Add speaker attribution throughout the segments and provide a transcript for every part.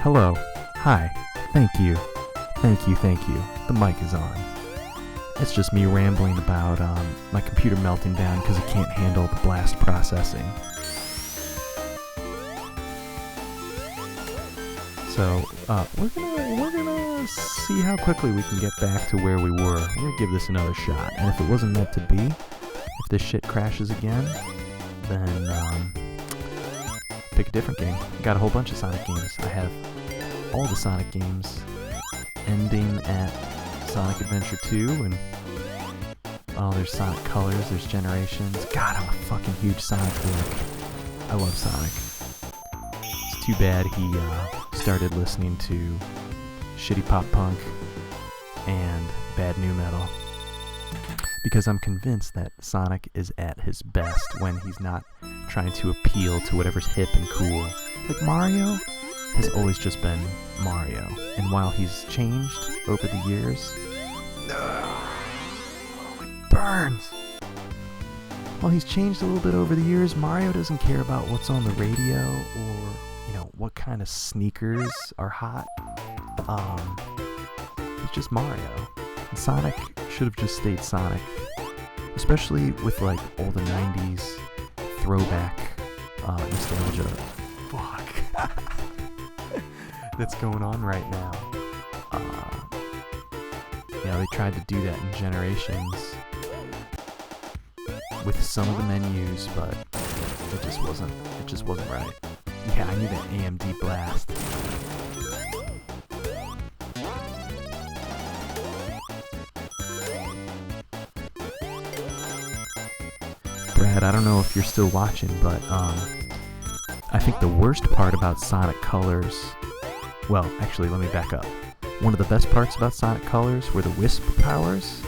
Speaker 1: Hello. Hi. Thank you. Thank you, thank you. The mic is on. It's just me rambling about my computer melting down because it can't handle the blast processing. So, we're gonna see how quickly we can get back to where we were. We're gonna give this another shot, and if it wasn't meant to be, if this shit crashes again, then pick a different game. I got a whole bunch of Sonic games. I have all the Sonic games ending at Sonic Adventure 2, and there's Sonic Colors, there's Generations. God, I'm a fucking huge Sonic freak. I love Sonic. It's too bad he started listening to shitty pop punk and bad nu metal, because I'm convinced that Sonic is at his best when he's not trying to appeal to whatever's hip and cool. Like Mario has always just been Mario, and while he's changed over the years, it burns. While he's changed a little bit over the years, Mario doesn't care about what's on the radio or, what kind of sneakers are hot. He's just Mario. And Sonic should have just stayed Sonic, especially with like all the 90s throwback nostalgia. Fuck. That's going on right now. They tried to do that in Generations with some of the menus, but it just wasn't right. Yeah, I knew that AMD blast. Brad, I don't know if you're still watching, but I think the worst part about Sonic Colors... Well, actually, let me back up. One of the best parts about Sonic Colors were the Wisp powers,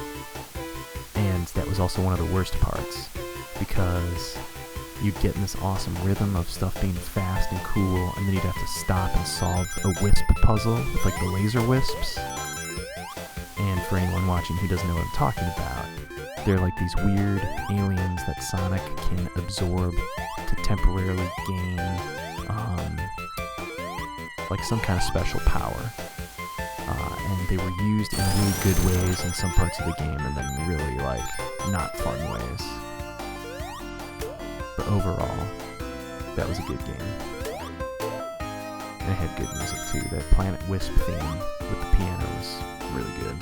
Speaker 1: and that was also one of the worst parts, because you'd get in this awesome rhythm of stuff being fast and cool, and then you'd have to stop and solve a wisp puzzle with like the laser wisps. And for anyone watching who doesn't know what I'm talking about, they're like these weird aliens that Sonic can absorb to temporarily gain like some kind of special power. And they were used in really good ways in some parts of the game, and then really like not fun ways. But overall, that was a good game. And it had good music too. That Planet Wisp theme with the piano was really good.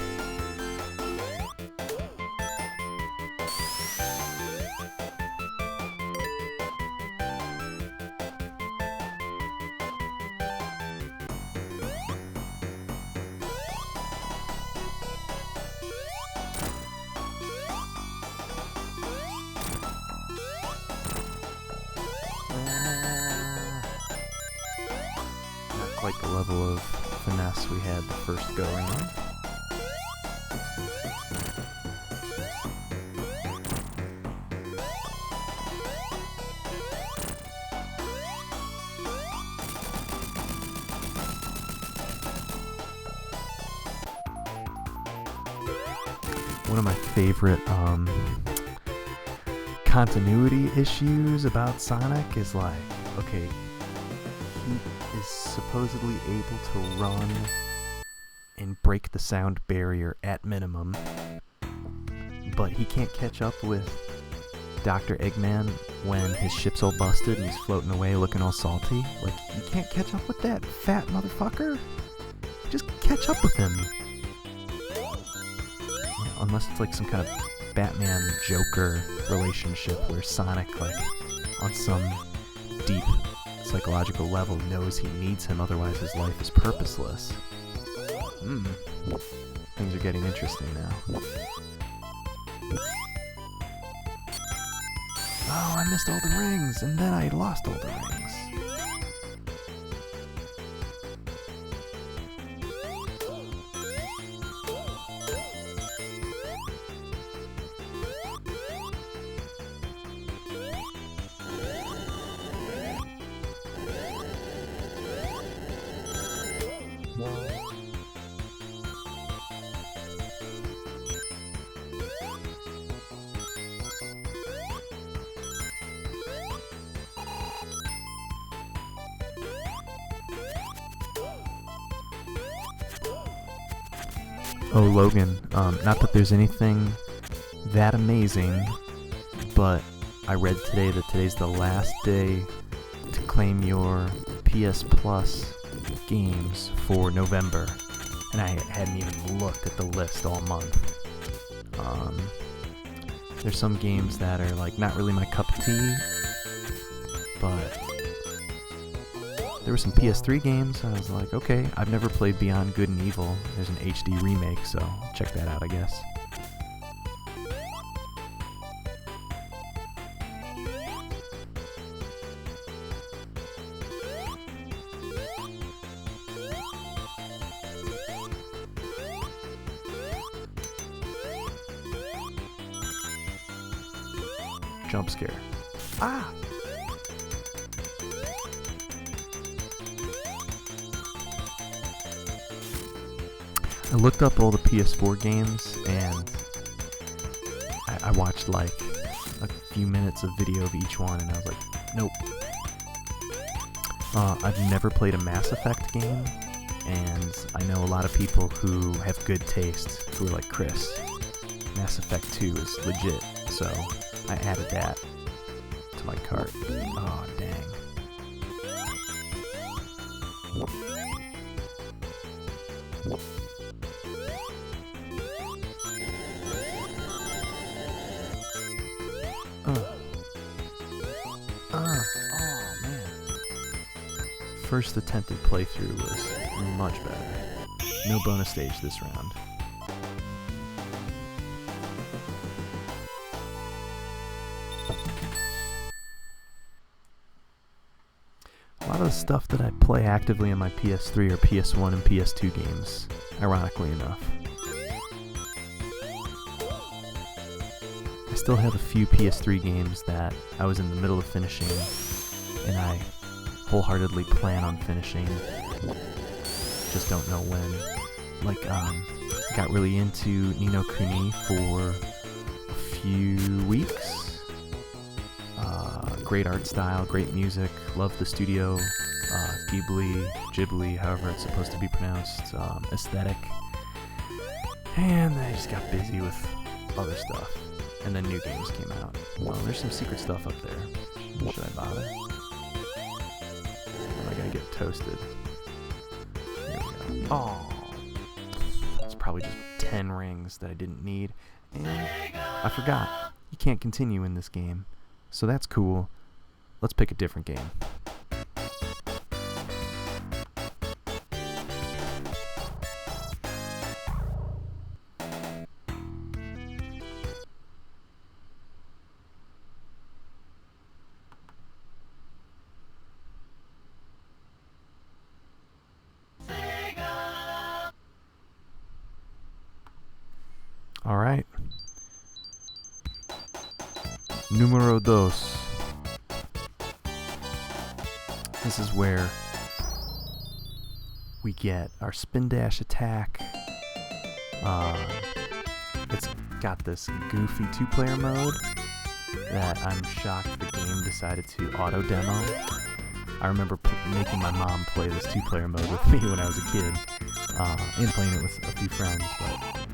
Speaker 1: Quite the level of finesse we had the first go around. One of my favorite continuity issues about Sonic is like, okay, he is supposedly able to run and break the sound barrier at minimum, but he can't catch up with Dr. Eggman when his ship's all busted and he's floating away looking all salty. Like, you can't catch up with that fat motherfucker? Just catch up with him. Unless it's like some kind of Batman-Joker relationship where Sonic, like, on some deep psychological level knows he needs him, otherwise his life is purposeless. Things are getting interesting now. Oh, I missed all the rings, and then I lost all the rings. Oh, Logan, not that there's anything that amazing, but I read today that today's the last day to claim your PS Plus games for November, and I hadn't even looked at the list all month. There's some games that are like not really my cup of tea, but there were some PS3 games. I was like, okay, I've never played Beyond Good and Evil. There's an HD remake, so check that out, I guess. Jump scare. Ah! I looked up all the PS4 games, and I watched like a few minutes of video of each one, and I was like, nope. I've never played a Mass Effect game, and I know a lot of people who have good taste who are like, Chris, Mass Effect 2 is legit, so I added that to my cart. Oh, dang. Oh, man. First attempted playthrough was much better. No bonus stage this round. A lot of the stuff that I play actively on my PS3 are PS1 and PS2 games, ironically enough. I still have a few PS3 games that I was in the middle of finishing, and I wholeheartedly plan on finishing, just don't know when. Like, got really into Ni no Kuni for a few weeks. Great art style, great music, love the studio, Ghibli, however it's supposed to be pronounced, aesthetic. And I just got busy with other stuff. And then new games came out. Well, there's some secret stuff up there. Should I bother? Am I gonna get toasted? Here we go. Oh, it's probably just 10 rings that I didn't need. And I forgot. You can't continue in this game. So that's cool. Let's pick a different game. All right. Numero dos. This is where we get our spin dash attack. It's got this goofy 2-player mode that I'm shocked the game decided to auto demo. I remember making my mom play this 2-player mode with me when I was a kid, and playing it with a few friends. But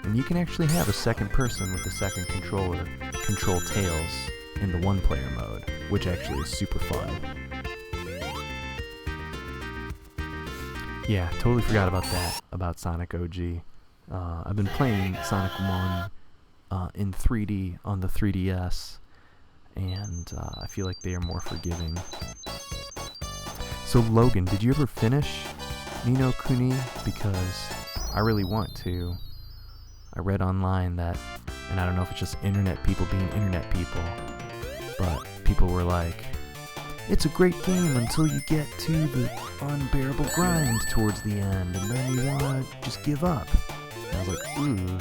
Speaker 1: and you can actually have a second person with a second controller control Tails in the 1-player mode, which actually is super fun. Yeah, totally forgot about that, about Sonic OG. I've been playing Sonic 1 in 3D on the 3DS, and I feel like they are more forgiving. So Logan, did you ever finish Ni no Kuni? Because I really want to. I read online that, and I don't know if it's just internet people being internet people, but people were like, it's a great game until you get to the unbearable grind towards the end, and then you want to just give up. And I was like, ooh,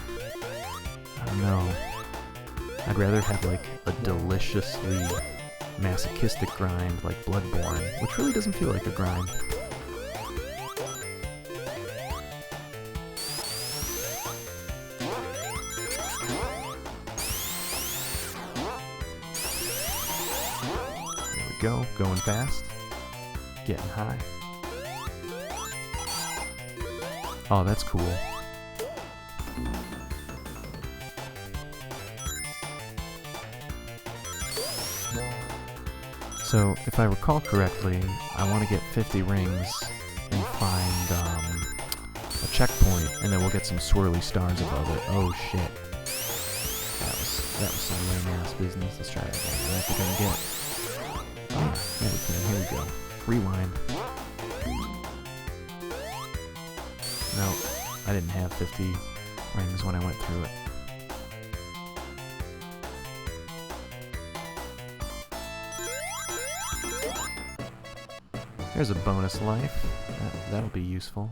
Speaker 1: I don't know. I'd rather have like a deliciously masochistic grind like Bloodborne, which really doesn't feel like a grind. Go, going fast, getting high. Oh, that's cool. So, if I recall correctly, I want to get 50 rings and find a checkpoint, and then we'll get some swirly stars above it. Oh shit. That was some lame-ass business. Let's try it again. I don't think I can get... Oh, yeah, we can. Here we go. Rewind. No, I didn't have 50 rings when I went through it. There's a bonus life. That'll be useful.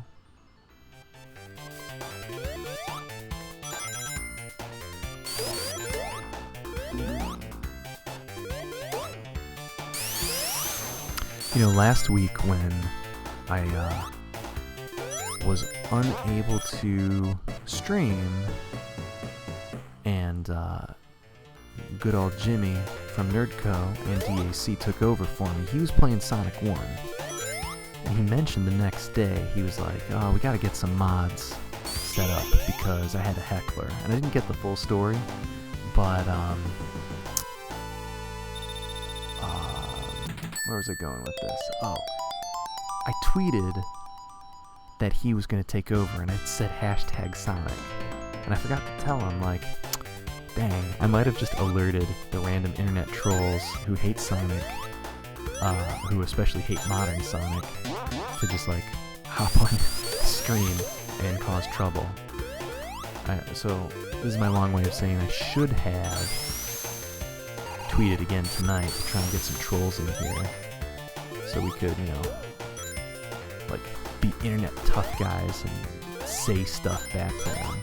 Speaker 1: You know, last week when I was unable to stream, and good old Jimmy from Nerdco and DAC took over for me. He was playing Sonic 1, and he mentioned the next day, he was like, oh, we gotta get some mods set up because I had a heckler. And I didn't get the full story, but where was I going with this? Oh, I tweeted that he was going to take over, and it said #Sonic. And I forgot to tell him, like, dang, I might have just alerted the random internet trolls who hate Sonic, who especially hate modern Sonic, to just, like, hop on the stream and cause trouble. So, this is my long way of saying I should have tweeted again tonight to try and get some trolls in here, so we could, you know, like, be internet tough guys and say stuff back to them.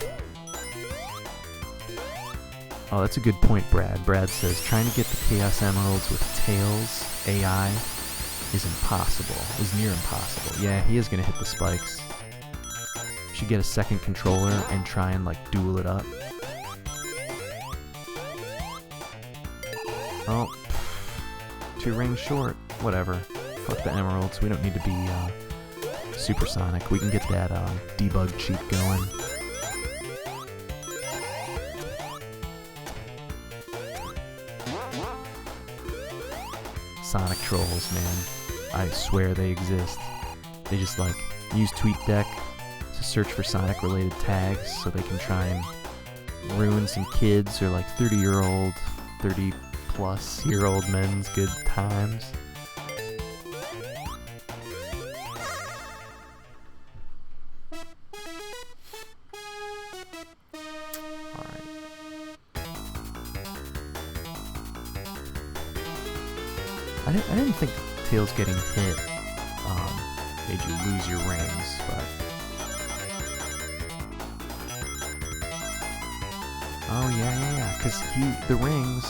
Speaker 1: Oh, that's a good point, Brad. Brad says, trying to get the Chaos Emeralds with Tails AI is impossible. Is near impossible. Yeah, he is gonna hit the spikes. Should get a second controller and try and, like, duel it up. Oh, 2 rings short. Whatever. Fuck the emeralds. We don't need to be supersonic. We can get that debug cheat going. Sonic trolls, man. I swear they exist. They just, like, use TweetDeck to search for Sonic-related tags so they can try and ruin some kids or, like, 30-year-old, 30-plus-year-old men's good times. I didn't think Tails getting hit made you lose your rings, but... Oh, yeah, because the rings,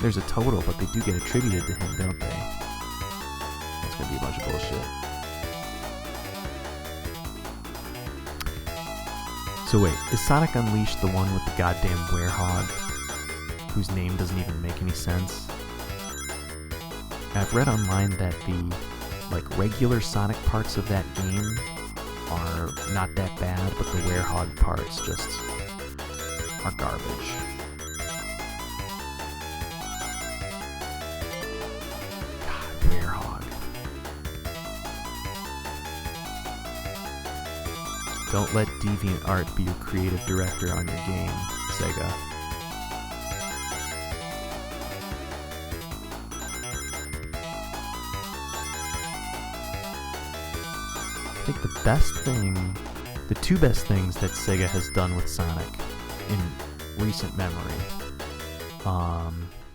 Speaker 1: there's a total, but they do get attributed to him, don't they? That's gonna be a bunch of bullshit. So wait, is Sonic Unleashed the one with the goddamn werehog, whose name doesn't even make any sense? I've read online that the, like, regular Sonic parts of that game are not that bad, but the werehog parts just are garbage. God, werehog. Don't let DeviantArt be your creative director on your game, Sega. I think the best thing, the two best things that Sega has done with Sonic in recent memory,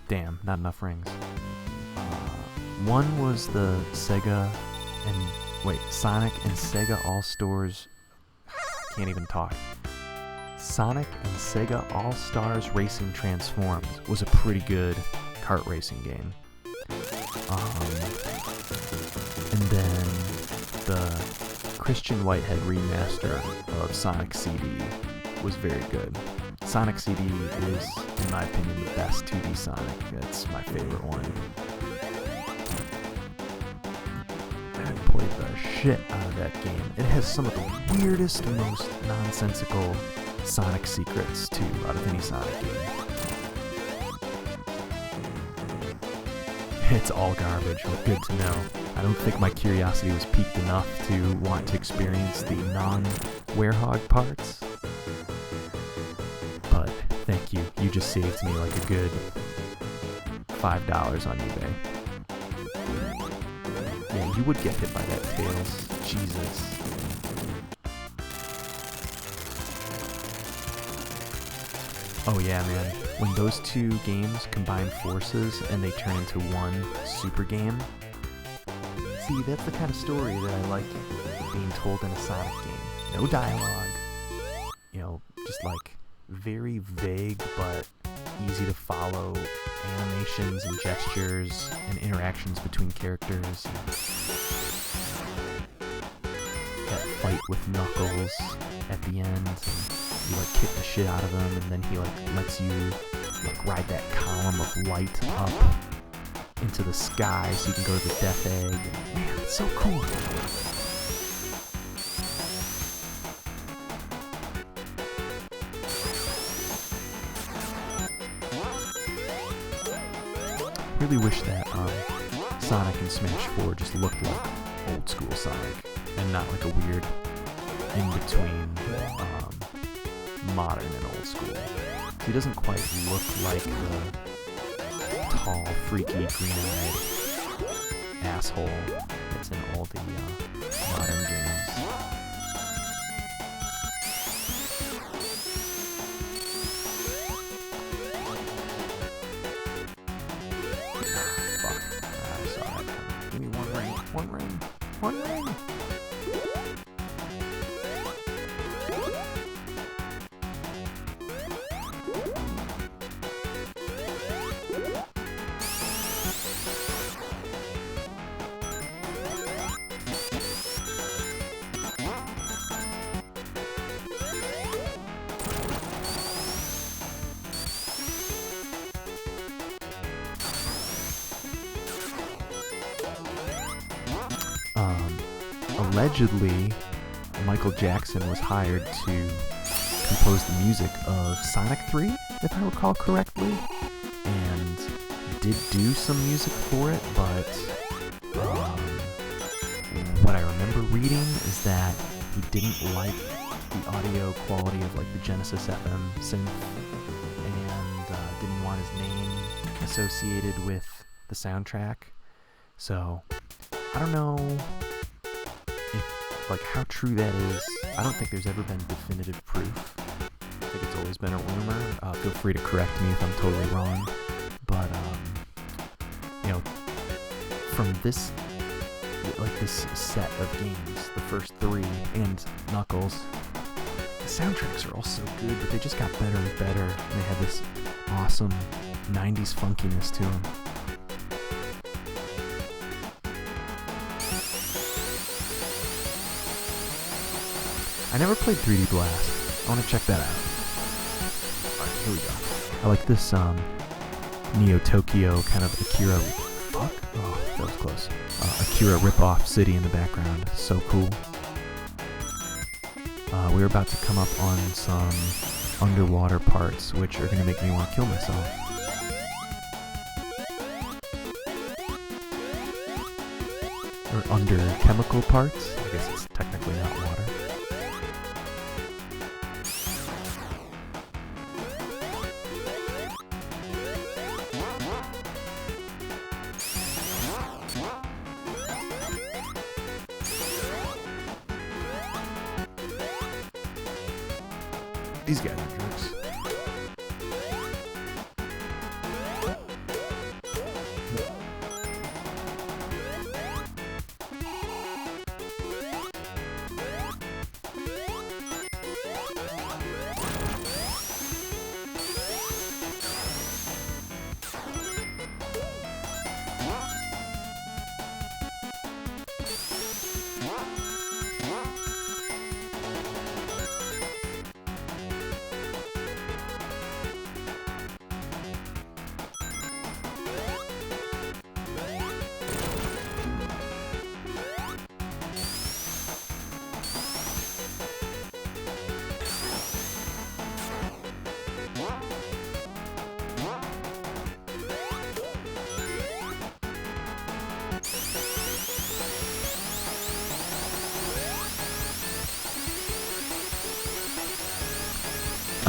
Speaker 1: damn, not enough rings. One was the Sonic and Sega All-Stars, can't even talk. Sonic and Sega All-Stars Racing Transformed was a pretty good kart racing game. And then the Christian Whitehead remaster of Sonic CD was very good. Sonic CD is, in my opinion, the best 2D Sonic. That's my favorite one. I played the shit out of that game. It has some of the weirdest, most nonsensical Sonic secrets, too, out of any Sonic game. It's all garbage, but good to know. I don't think my curiosity was piqued enough to want to experience the non-Werehog parts. But thank you. You just saved me like a good $5 on eBay. Yeah, you would get hit by that, Tails. Jesus. Oh yeah, man. When those two games combine forces and they turn into one super game, see, that's the kind of story that I like being told in a Sonic game. No dialogue. You know, just like very vague but easy to follow animations and gestures and interactions between characters. That fight with Knuckles at the end, you like kick the shit out of him, and then he like lets you like ride that column of light up into the sky so you can go to the Death Egg. Man, it's so cool. Really wish that Sonic and Smash 4 just looked like old school Sonic and not like a weird in between modern and old school. He doesn't quite look like the tall, freaky, green-eyed asshole that's in all the modern games. Fuck. I saw that coming. Give me one ring. One ring. One ring! Allegedly, Michael Jackson was hired to compose the music of Sonic 3, if I recall correctly, and did do some music for it, but what I remember reading is that he didn't like the audio quality of like the Genesis FM synth, and didn't want his name associated with the soundtrack. So, I don't know like how true that is. I don't think there's ever been definitive proof. I think it's always been a rumor. Feel free to correct me if I'm totally wrong. But you know, from this set of games, the first 3 and Knuckles, the soundtracks are all so good, but they just got better and better, and they had this awesome 90s funkiness to them. I never played 3D Blast. I want to check that out. Alright, here we go. I like this Neo Tokyo kind of Akira. Fuck. Oh, that was close. Akira ripoff city in the background. So cool. We're about to come up on some underwater parts, which are going to make me want to kill myself. Or under chemical parts. I guess it's technically not water. These guys are jerks.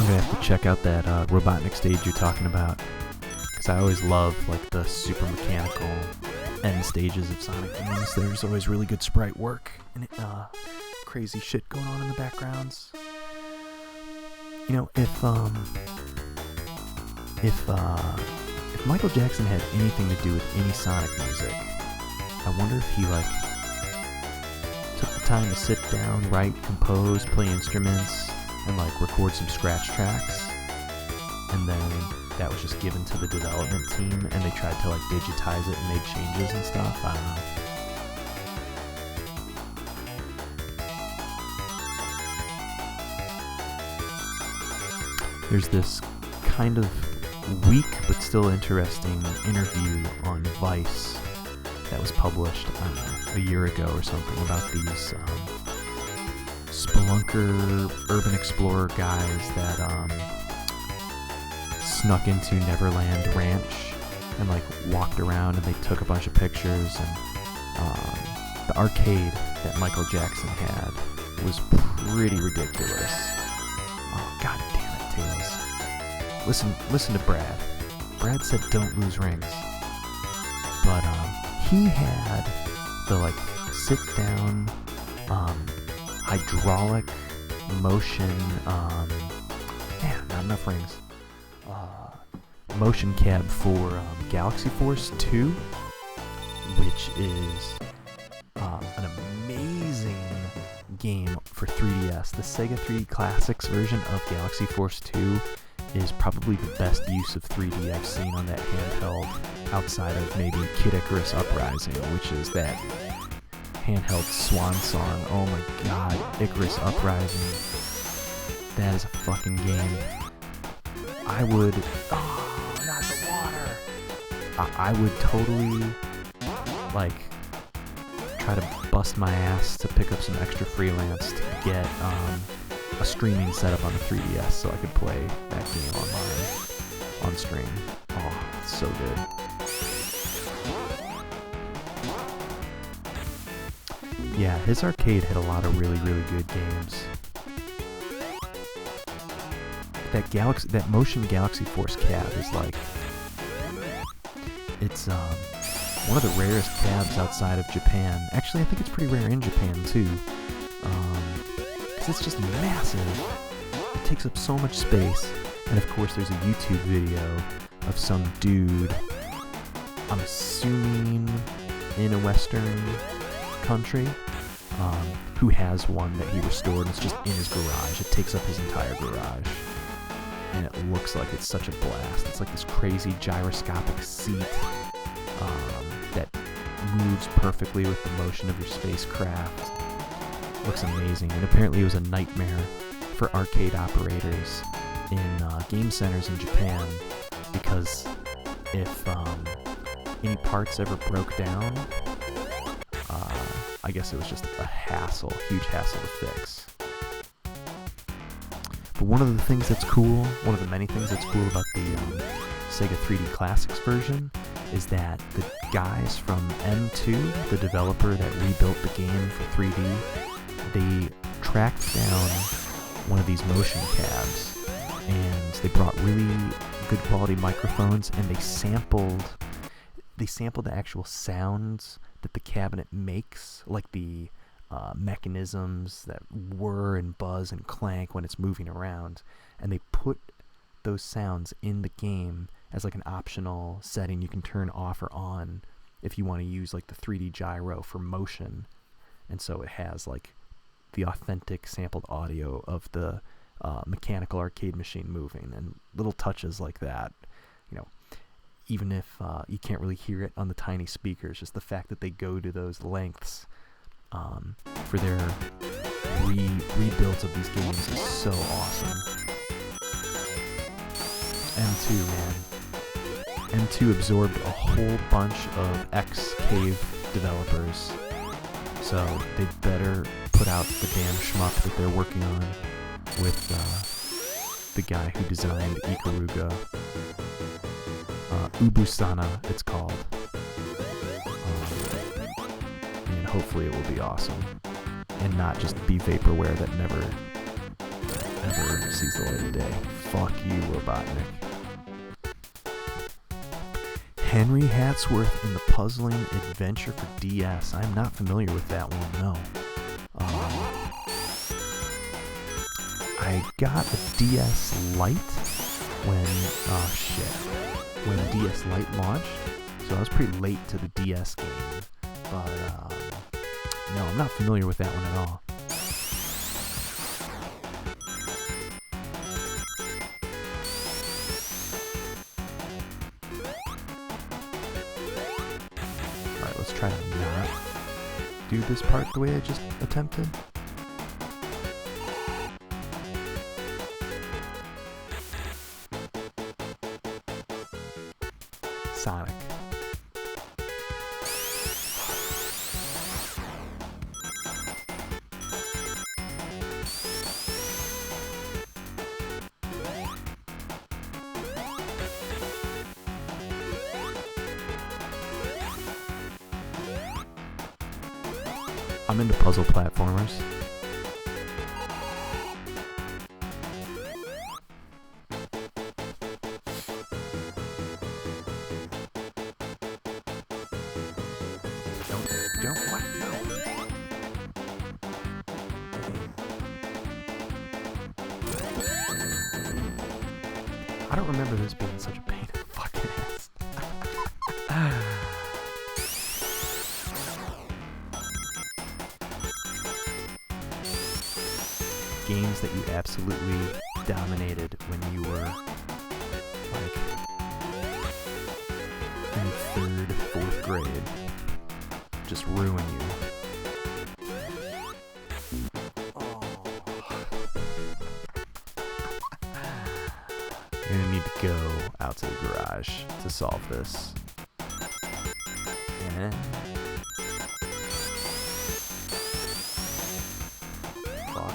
Speaker 1: I'm gonna have to check out that Robotnik stage you're talking about, because I always love like the super mechanical end stages of Sonic games. There's always really good sprite work and crazy shit going on in the backgrounds. You know, if Michael Jackson had anything to do with any Sonic music, I wonder if he like took the time to sit down, write, compose, play instruments, and like record some scratch tracks, and then that was just given to the development team and they tried to like digitize it and make changes and stuff. I don't know. There's this kind of weak but still interesting interview on Vice that was published, I don't know, a year ago or something, about these spelunker urban explorer guys that snuck into Neverland Ranch and like walked around, and they took a bunch of pictures, and the arcade that Michael Jackson had was pretty ridiculous. Oh, god damn it, Tails. Listen to Brad. Brad said don't lose rings. But he had the like sit down hydraulic motion not enough rings. Motion cab for Galaxy Force 2, which is an amazing game for 3DS. The Sega 3D Classics version of Galaxy Force 2 is probably the best use of 3D I've seen on that handheld, outside of maybe Kid Icarus Uprising, which is that handheld swan song. Oh my god, Icarus Uprising. That is a fucking game. I would... Oh, not the water! I would totally, like, try to bust my ass to pick up some extra freelance to get a streaming setup on the 3DS so I could play that game online, on stream. Oh, it's so good. Yeah, his arcade had a lot of really, really good games. That Motion Galaxy Force cab is like, it's one of the rarest cabs outside of Japan. Actually, I think it's pretty rare in Japan too, because it's just massive. It takes up so much space, and of course there's a YouTube video of some dude, I'm assuming in a Western country, who has one that he restored, and it's just in his garage. It takes up his entire garage. And it looks like it's such a blast. It's like this crazy gyroscopic seat that moves perfectly with the motion of your spacecraft. Looks amazing. And apparently it was a nightmare for arcade operators in game centers in Japan, because if any parts ever broke down, I guess it was just a hassle, huge hassle to fix. But one of the things that's cool, one of the many things that's cool about the Sega 3D Classics version, is that the guys from M2, the developer that rebuilt the game for 3D, they tracked down one of these motion cabs, and they brought really good quality microphones, and they sampled the actual sounds that the cabinet makes, like the mechanisms that whir and buzz and clank when it's moving around, and they put those sounds in the game as like an optional setting you can turn off or on if you want to use like the 3D gyro for motion. And so it has like the authentic sampled audio of the mechanical arcade machine moving, and little touches like that, you know, even if you can't really hear it on the tiny speakers, just the fact that they go to those lengths for their rebuilds of these games is so awesome. M2, man. M2 absorbed a whole bunch of ex-Cave developers, so they better put out the damn schmuck that they're working on with the guy who designed Ikaruga. Ubusana, it's called. And hopefully it will be awesome, and not just be vaporware that never sees the light of day. Fuck you, Robotnik. Henry Hatsworth in the Puzzling Adventure for DS. I'm not familiar with that one, no. I got a DS Lite when DS Lite launched, so I was pretty late to the DS game. But no, I'm not familiar with that one at all. Alright, let's try to not do this part the way I just attempted. Sonic. I'm into puzzle platformers. Don't what? No. I don't remember this being such a pain in the fucking ass. Games that you absolutely dominated when you were like in 3rd, 4th grade. Just ruin you. Oh. You're gonna need to go out to the garage to solve this. And fuck.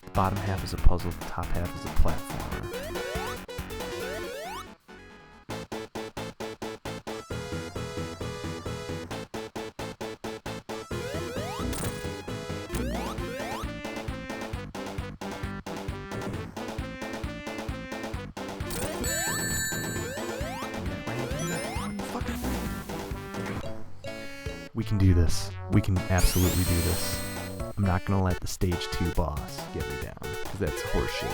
Speaker 1: The bottom half is a puzzle, the top half is a platformer. We can do this. We can absolutely do this. I'm not gonna let the stage 2 boss get me down, because that's horseshit.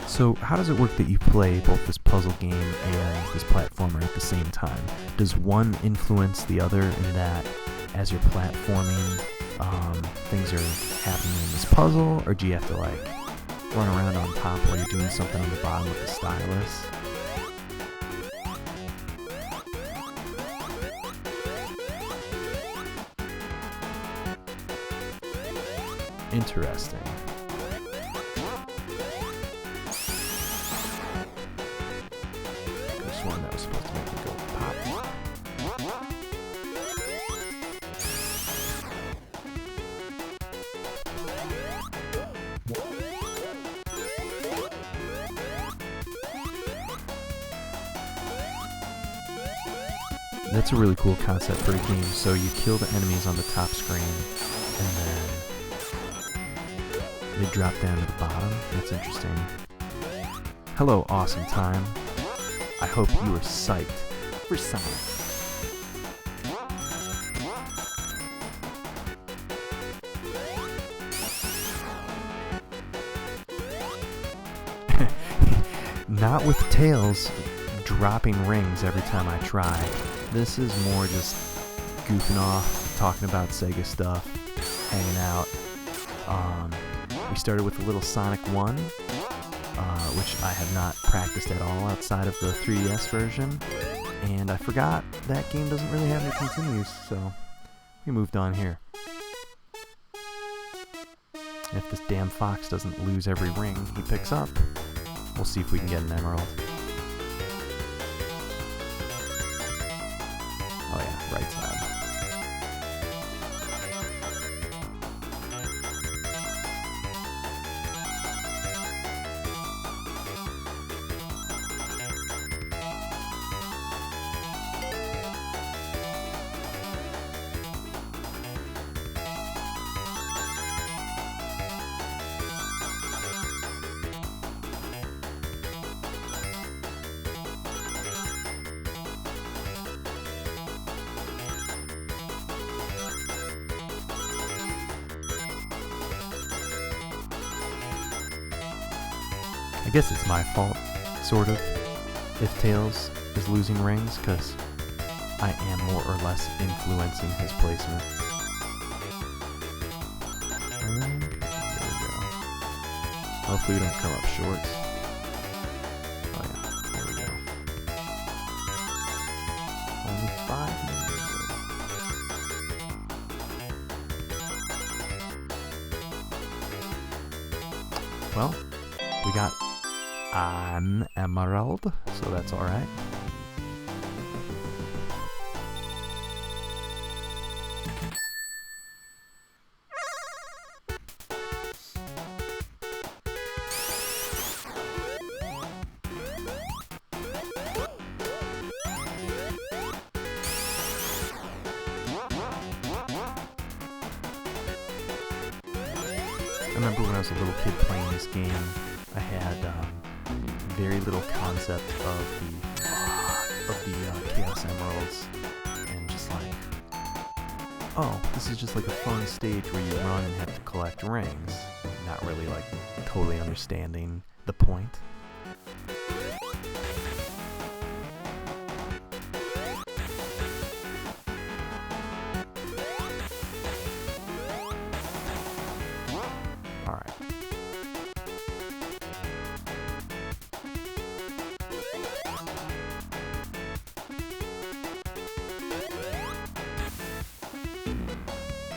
Speaker 1: So how does it work that you play both this puzzle game and this platformer at the same time? Does one influence the other in that as you're platforming, things are happening in this puzzle, or do you have to like run around on top while you're doing something on the bottom with the stylus? Interesting. There's one that was supposed to make me go pop. That's a really cool concept for a game. So you kill the enemies on the top screen, and then they drop down to the bottom. That's interesting. Hello, awesome time. I hope you were psyched for Sonic. Not with Tails dropping rings every time I try. This is more just goofing off, talking about Sega stuff, hanging out. We started with a little Sonic 1, which I have not practiced at all outside of the 3DS version, and I forgot that game doesn't really have any continues, so we moved on here. If this damn fox doesn't lose every ring he picks up, we'll see if we can get an emerald. Oh yeah, right side. guess it's my fault, sort of, if Tails is losing rings, because I am more or less influencing his placement. And there we go. Hopefully we don't come up short. Oh yeah, there we go. Only 5 minutes. Well, we got an emerald, so that's alright. I remember when I was a little kid playing this game, I had very little concept of the Chaos Emeralds, and just like, oh, this is just like a fun stage where you run and have to collect rings, not really like totally understanding the point. Alright.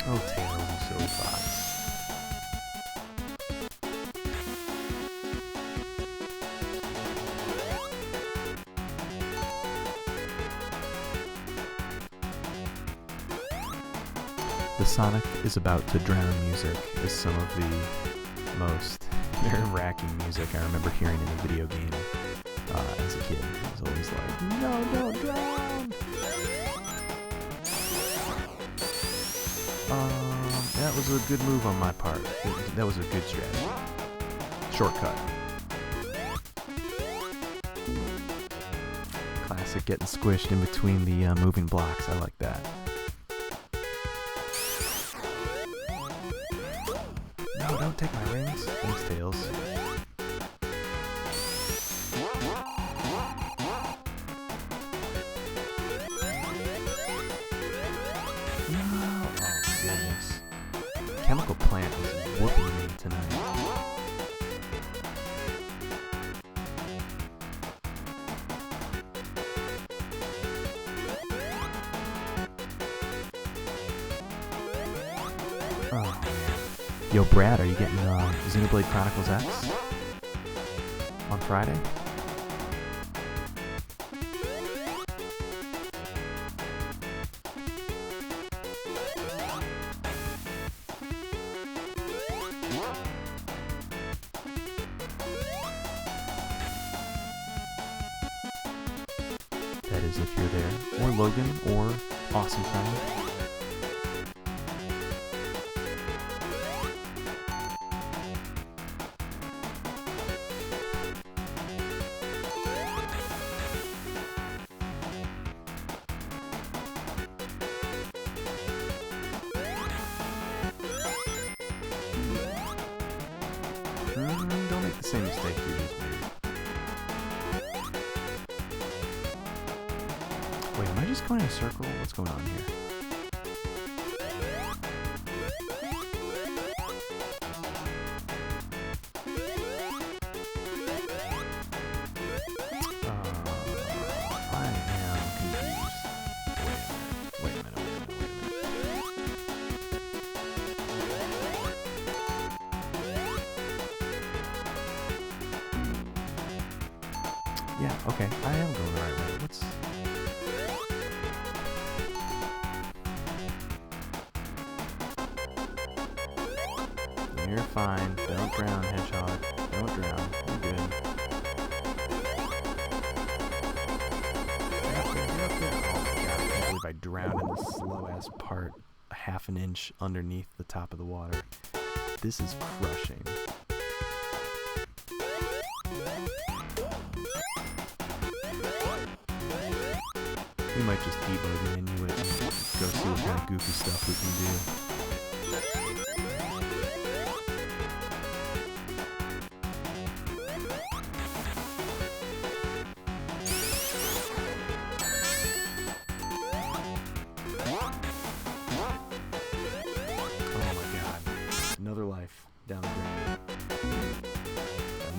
Speaker 1: Oh, Tails, you silly fox. The Sonic is about to drown music is some of the most nerve-wracking music I remember hearing in a video game as a kid. It was always like, no, don't drown! That was a good move on my part. That was a good strategy. Shortcut. Classic getting squished in between the moving blocks. I like that. No, don't take my rings. Thanks, Tails. Chemical Plant is whooping me tonight. Oh man. Yo, Brad, are you getting Xenoblade Chronicles X on Friday? That is if you're there. Or Logan, or Awesome Friend. Don't make the same mistake you just made. Wait, am I just going in a circle? What's going on here? I am confused. Wait a minute. Yeah, okay, I am going the right way. What's... You're fine. Don't drown, Hedgehog. Don't drown. You're good. Get up there, get up there. Oh my god, I can't believe I drowned in this slow-ass part a half an inch underneath the top of the water. This is crushing. We might just debug an Inuit and go see what kind of goofy stuff we can do.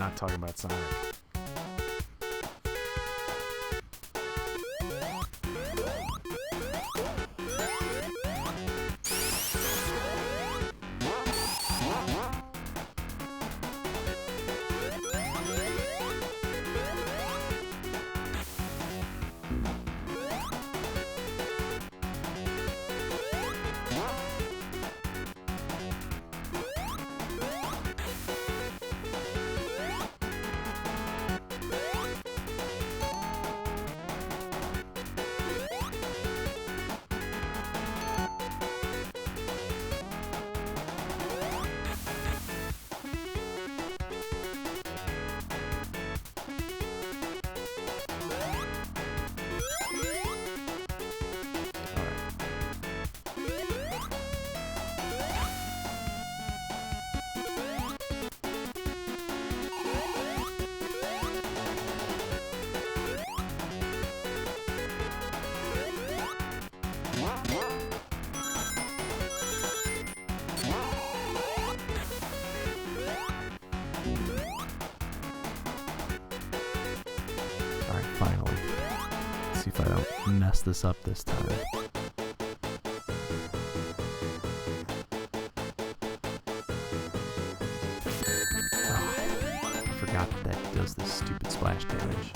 Speaker 1: not talking about Sonic. Finally. Let's see if I don't mess this up this time. Oh, I forgot that that does this stupid splash damage.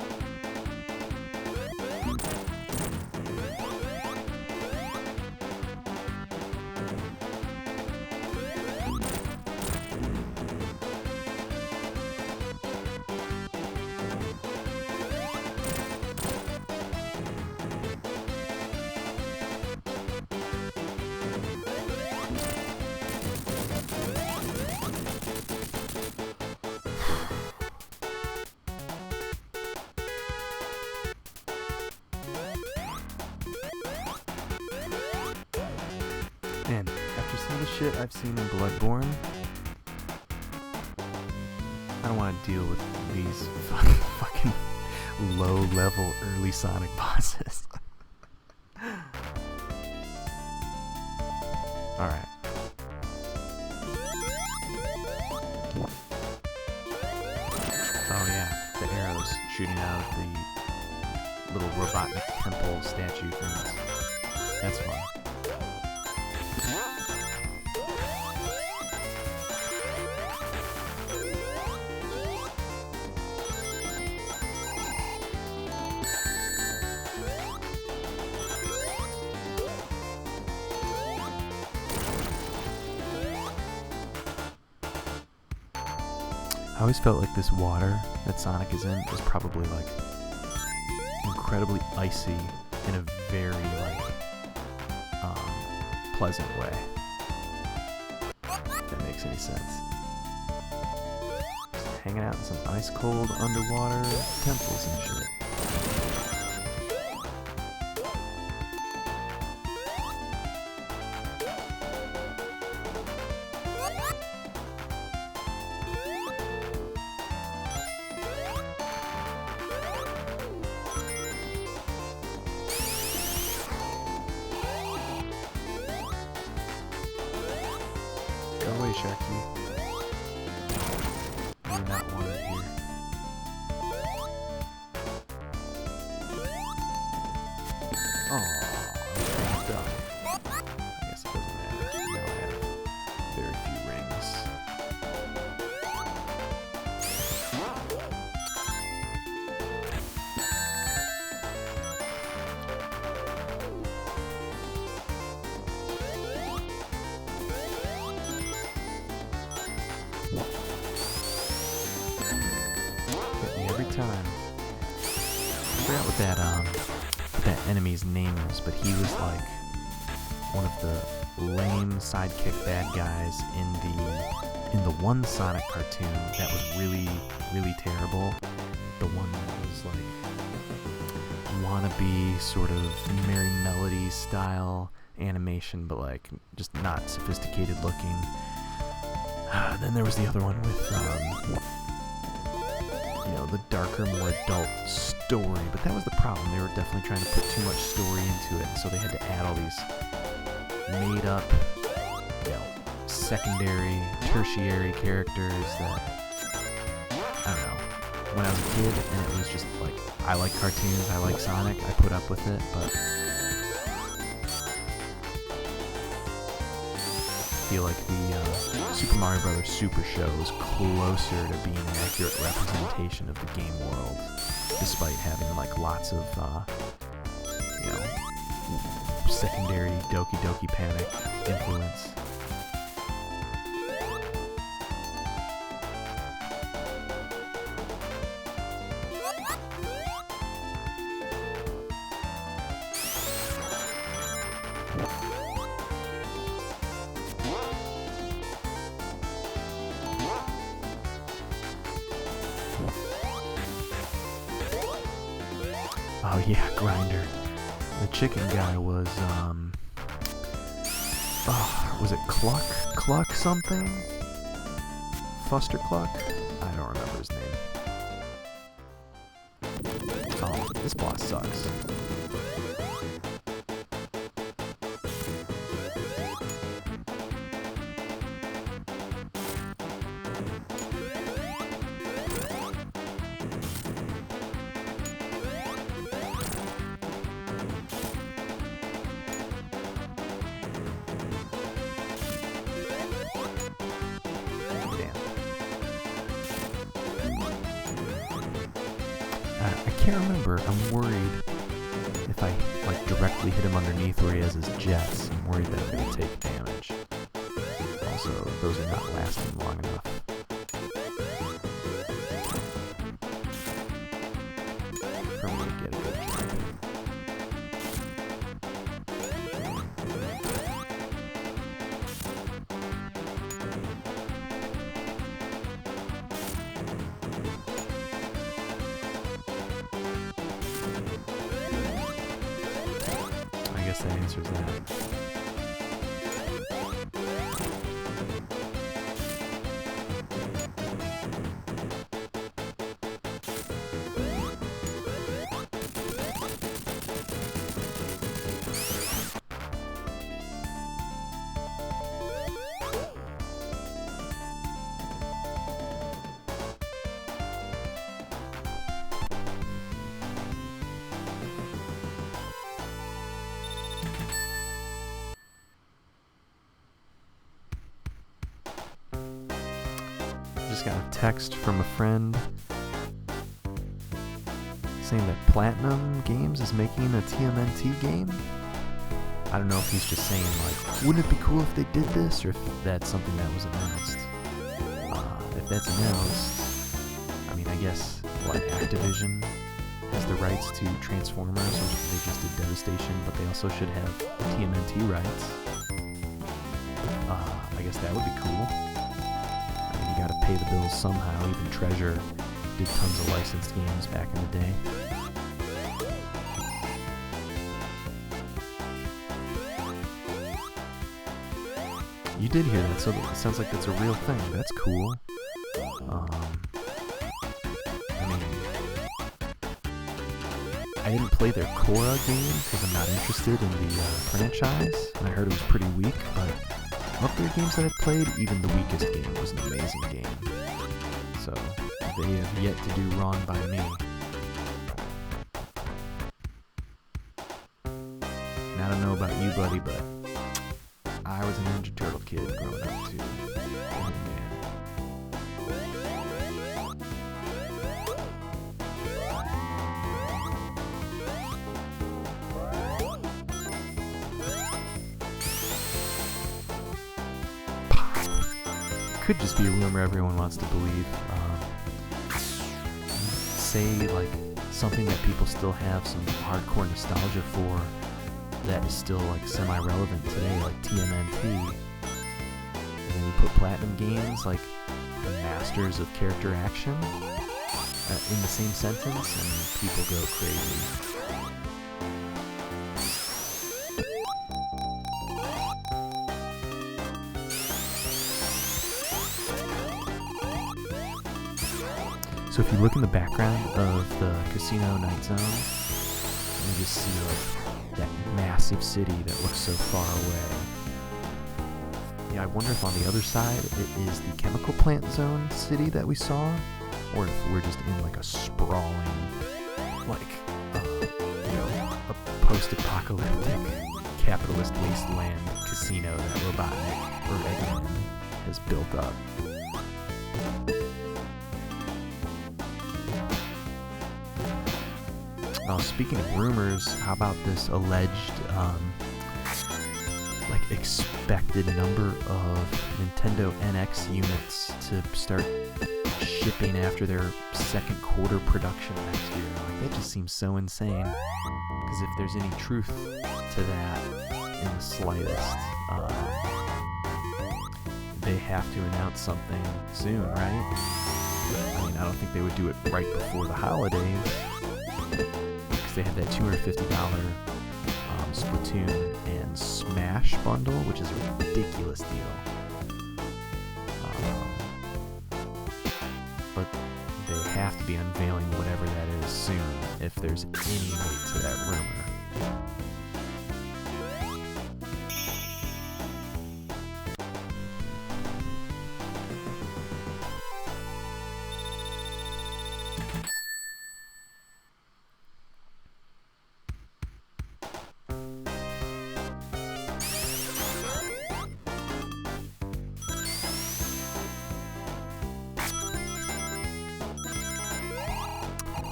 Speaker 1: Man, after some of the shit I've seen in Bloodborne, I don't want to deal with these fucking low-level early Sonic bosses. Alright. Oh yeah, the arrows shooting out of the little Robotnik temple statue things. That's fun. I always felt like this water that Sonic is in is probably like incredibly icy in a very like pleasant way. If that makes any sense. Just hanging out in some ice cold underwater temples and shit. Go away, Sharky. You're not wanted here. Oh, I'm done. I guess it doesn't matter. Now I have very few rings. Every time. I forgot what that enemy's name is, but he was like one of the lame sidekick bad guys in the one Sonic cartoon that was really, really terrible. The one that was like wannabe sort of Merry Melody style animation, but like just not sophisticated looking. Then there was the other one with you know, the darker, more adult story, but that was the problem. They were definitely trying to put too much story into it, and so they had to add all these made up, you know, secondary, tertiary characters that I don't know, when I was a kid, and it was just like, I like cartoons, I like Sonic, I put up with it, but I feel like the Super Mario Bros. Super Show is closer to being an accurate representation of the game world, despite having like lots of, you know, secondary Doki Doki Panic influence. Oh yeah, Grinder. The chicken guy was, was it Cluck? Cluck something? Fuster Cluck? I don't remember his name. Oh, this boss sucks. I can't remember. I'm worried if I like directly hit him underneath where he has his jets. I'm worried that I'm going to take damage. Also, those are not lasting long enough. For me to get a good jump. I guess that answers that. Just got a text from a friend saying that Platinum Games is making a TMNT game. I don't know if he's just saying like, wouldn't it be cool if they did this, or if that's something that was announced. If that's announced, I mean, I guess, what, Activision has the rights to Transformers, or they just did Devastation, but they also should have TMNT rights. I guess that would be cool. You gotta pay the bills somehow. Even Treasure did tons of licensed games back in the day. You did hear that, so it sounds like that's a real thing. That's cool. I mean, I didn't play their Korra game because I'm not interested in the franchise, and I heard it was pretty weak, but of their games that I've played, even the weakest game was an amazing game. So, they have yet to do wrong by me. And I don't know about you, buddy, but I was a Ninja Turtle kid growing up, too. Oh, man. Could just be a rumor everyone wants to believe. Say like something that people still have some hardcore nostalgia for that is still like semi-relevant today, like TMNT. And then you put Platinum Games, like the masters of character action, in the same sentence, and people go crazy. So if you look in the background of the Casino Night Zone, you just see like that massive city that looks so far away. Yeah, I wonder if on the other side it is the Chemical Plant Zone city that we saw, or if we're just in like a sprawling, like, a post-apocalyptic capitalist wasteland casino that Robotnik or Eggman has built up. Speaking of rumors, how about this alleged, expected number of Nintendo NX units to start shipping after their second quarter production next year? Like, that just seems so insane. Because if there's any truth to that in the slightest, they have to announce something soon, right? I mean, I don't think they would do it right before the holidays. They had that $250 Splatoon and Smash bundle, which is a ridiculous deal. But they have to be unveiling whatever that is soon, if there's any weight to that rumor.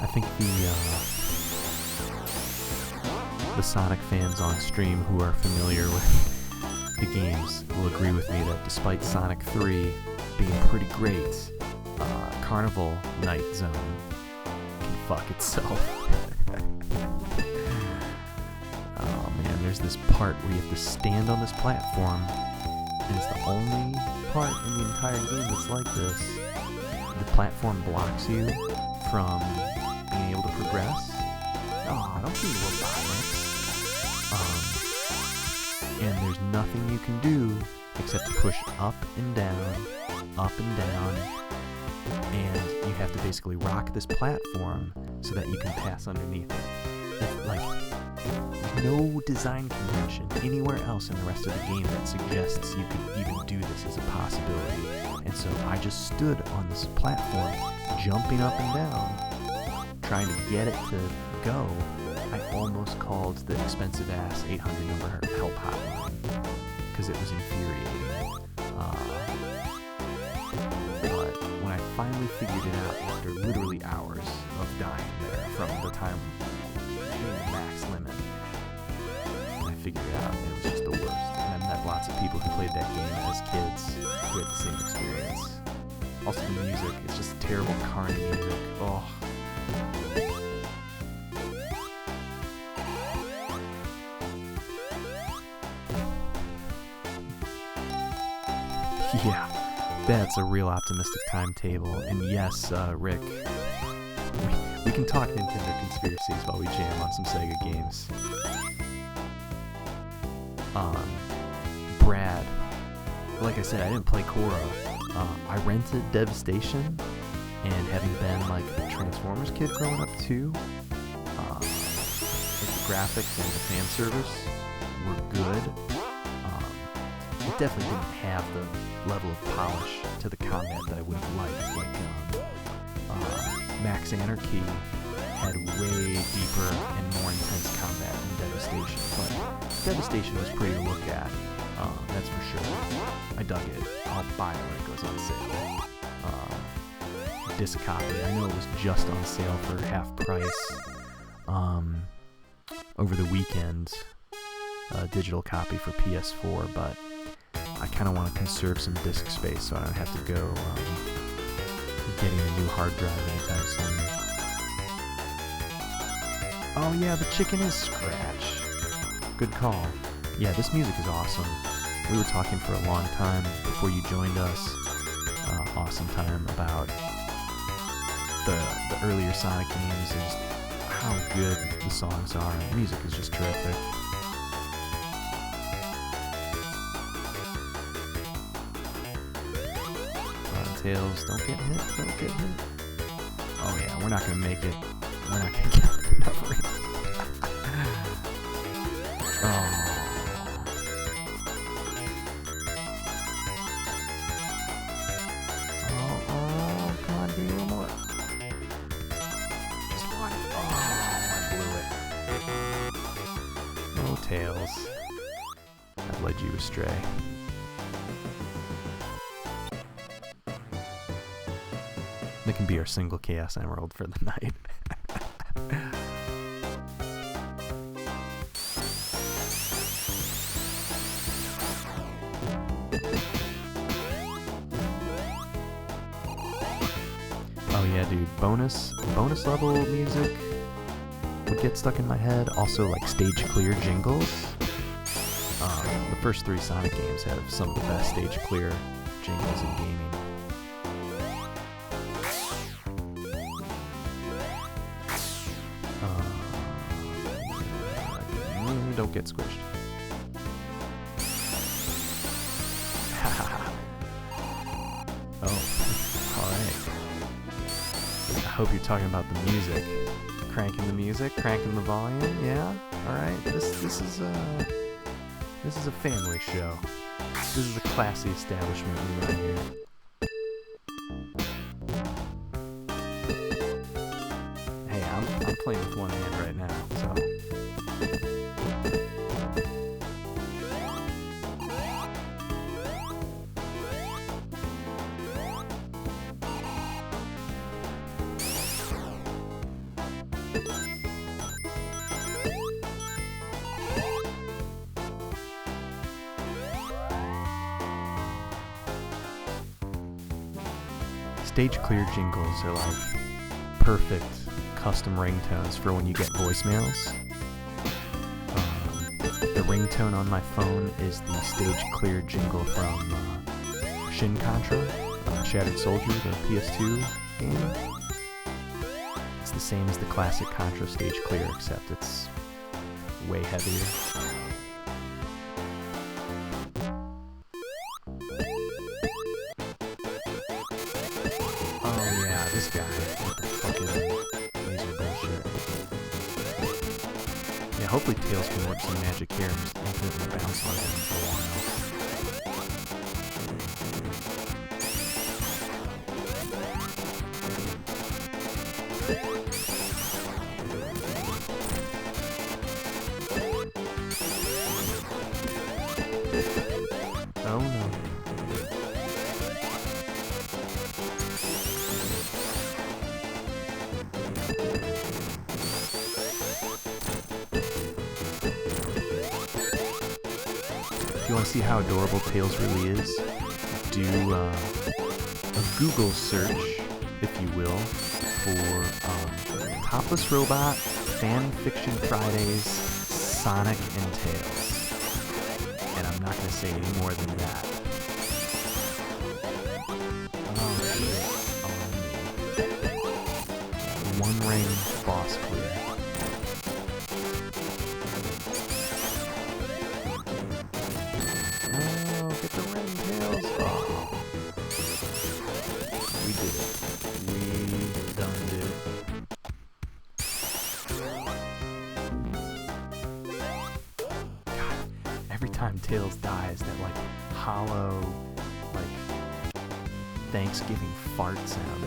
Speaker 1: I think the Sonic fans on stream who are familiar with the games will agree with me that despite Sonic 3 being pretty great, Carnival Night Zone can fuck itself. Oh man, there's this part where you have to stand on this platform, and it's the only part in the entire game that's like this. The platform blocks you from being able to progress. Oh, don't be Robotnik. And there's nothing you can do except to push up and down, and you have to basically rock this platform so that you can pass underneath it. There's no design convention anywhere else in the rest of the game that suggests you could even do this as a possibility. And so I just stood on this platform, jumping up and down, trying to get it to go. I almost called the expensive-ass 800 number help hotline because it was infuriating. But when I finally figured it out after literally hours of dying there from the time hitting the max limit, I figured it out, and it was just the worst. And I've met lots of people who played that game as kids who had the same experience. Also the music, it's just terrible carny music. Oh. Yeah, that's a real optimistic timetable. And yes, Rick, we can talk Nintendo conspiracies while we jam on some Sega games. Brad, like I said, I didn't play Korra. I rented Devastation, and having been like a Transformers kid growing up too, like the graphics and the fan service were good. It definitely didn't have the level of polish to the combat that I would have liked. Like Max Anarchy had way deeper and more intense combat than Devastation, but Devastation was pretty to look at, that's for sure. I dug it. I'll buy it when it goes on sale. Disc copy, I know it was just on sale for half price over the weekend, digital copy for PS4, but I kind of want to conserve some disk space so I don't have to go getting a new hard drive anytime soon. Oh yeah, the chicken is Scratch. Good call. Yeah, this music is awesome. We were talking for a long time before you joined us. Awesome time about the earlier Sonic games and just how good the songs are. The music is just terrific. Tails, don't get hit. Oh yeah, we're not gonna make it. We're not gonna get enough rings. Oh. Oh, come on, give me a little more. user stray. That can be our single Chaos Emerald for the night. Oh yeah, dude, bonus level music would get stuck in my head. Also, like stage clear jingles. The first 3 Sonic games have some of the best stage clear jingles in gaming. Don't get squished. Oh, alright. I hope you're talking about the music. Cranking the music, cranking the volume, yeah? Alright, this is a family show. This is a classy establishment we run here. Hey, I'm playing with one hand right now, so. Stage clear jingles are like perfect custom ringtones for when you get voicemails. The ringtone on my phone is the stage clear jingle from Shin Contra, Shattered Soldier, the PS2 game. It's the same as the classic Contra stage clear, except it's way heavier. This guy with the fucking laser bullshit. Yeah, hopefully Tails can work some magic here and just infinitely bounce on him for a while. Oh no. If you want to see how adorable Tails really is, do a Google search, if you will, for Topless Robot Fan Fiction Fridays Sonic and Tails. And I'm not going to say any more than that. Oh shit, on me. 1 ring boss clear. Every time Tails dies, that like hollow, like Thanksgiving fart sound.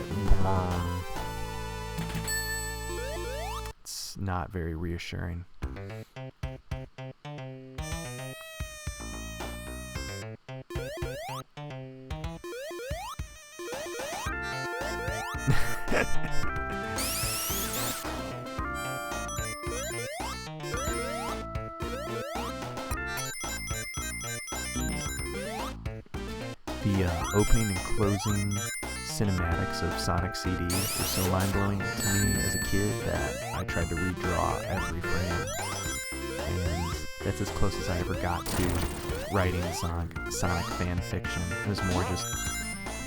Speaker 1: It's not very reassuring. The opening and closing cinematics of Sonic CD were so mind-blowing to me as a kid that I tried to redraw every frame. And that's as close as I ever got to writing Sonic fan fiction. It was more just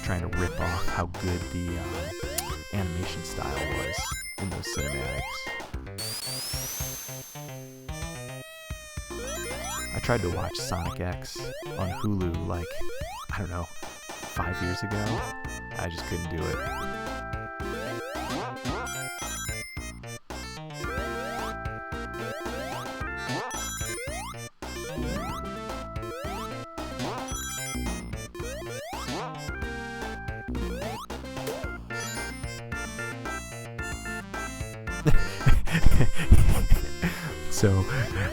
Speaker 1: trying to rip off how good the animation style was in those cinematics. I tried to watch Sonic X on Hulu like, I don't know, 5 years ago. I just couldn't do it. So,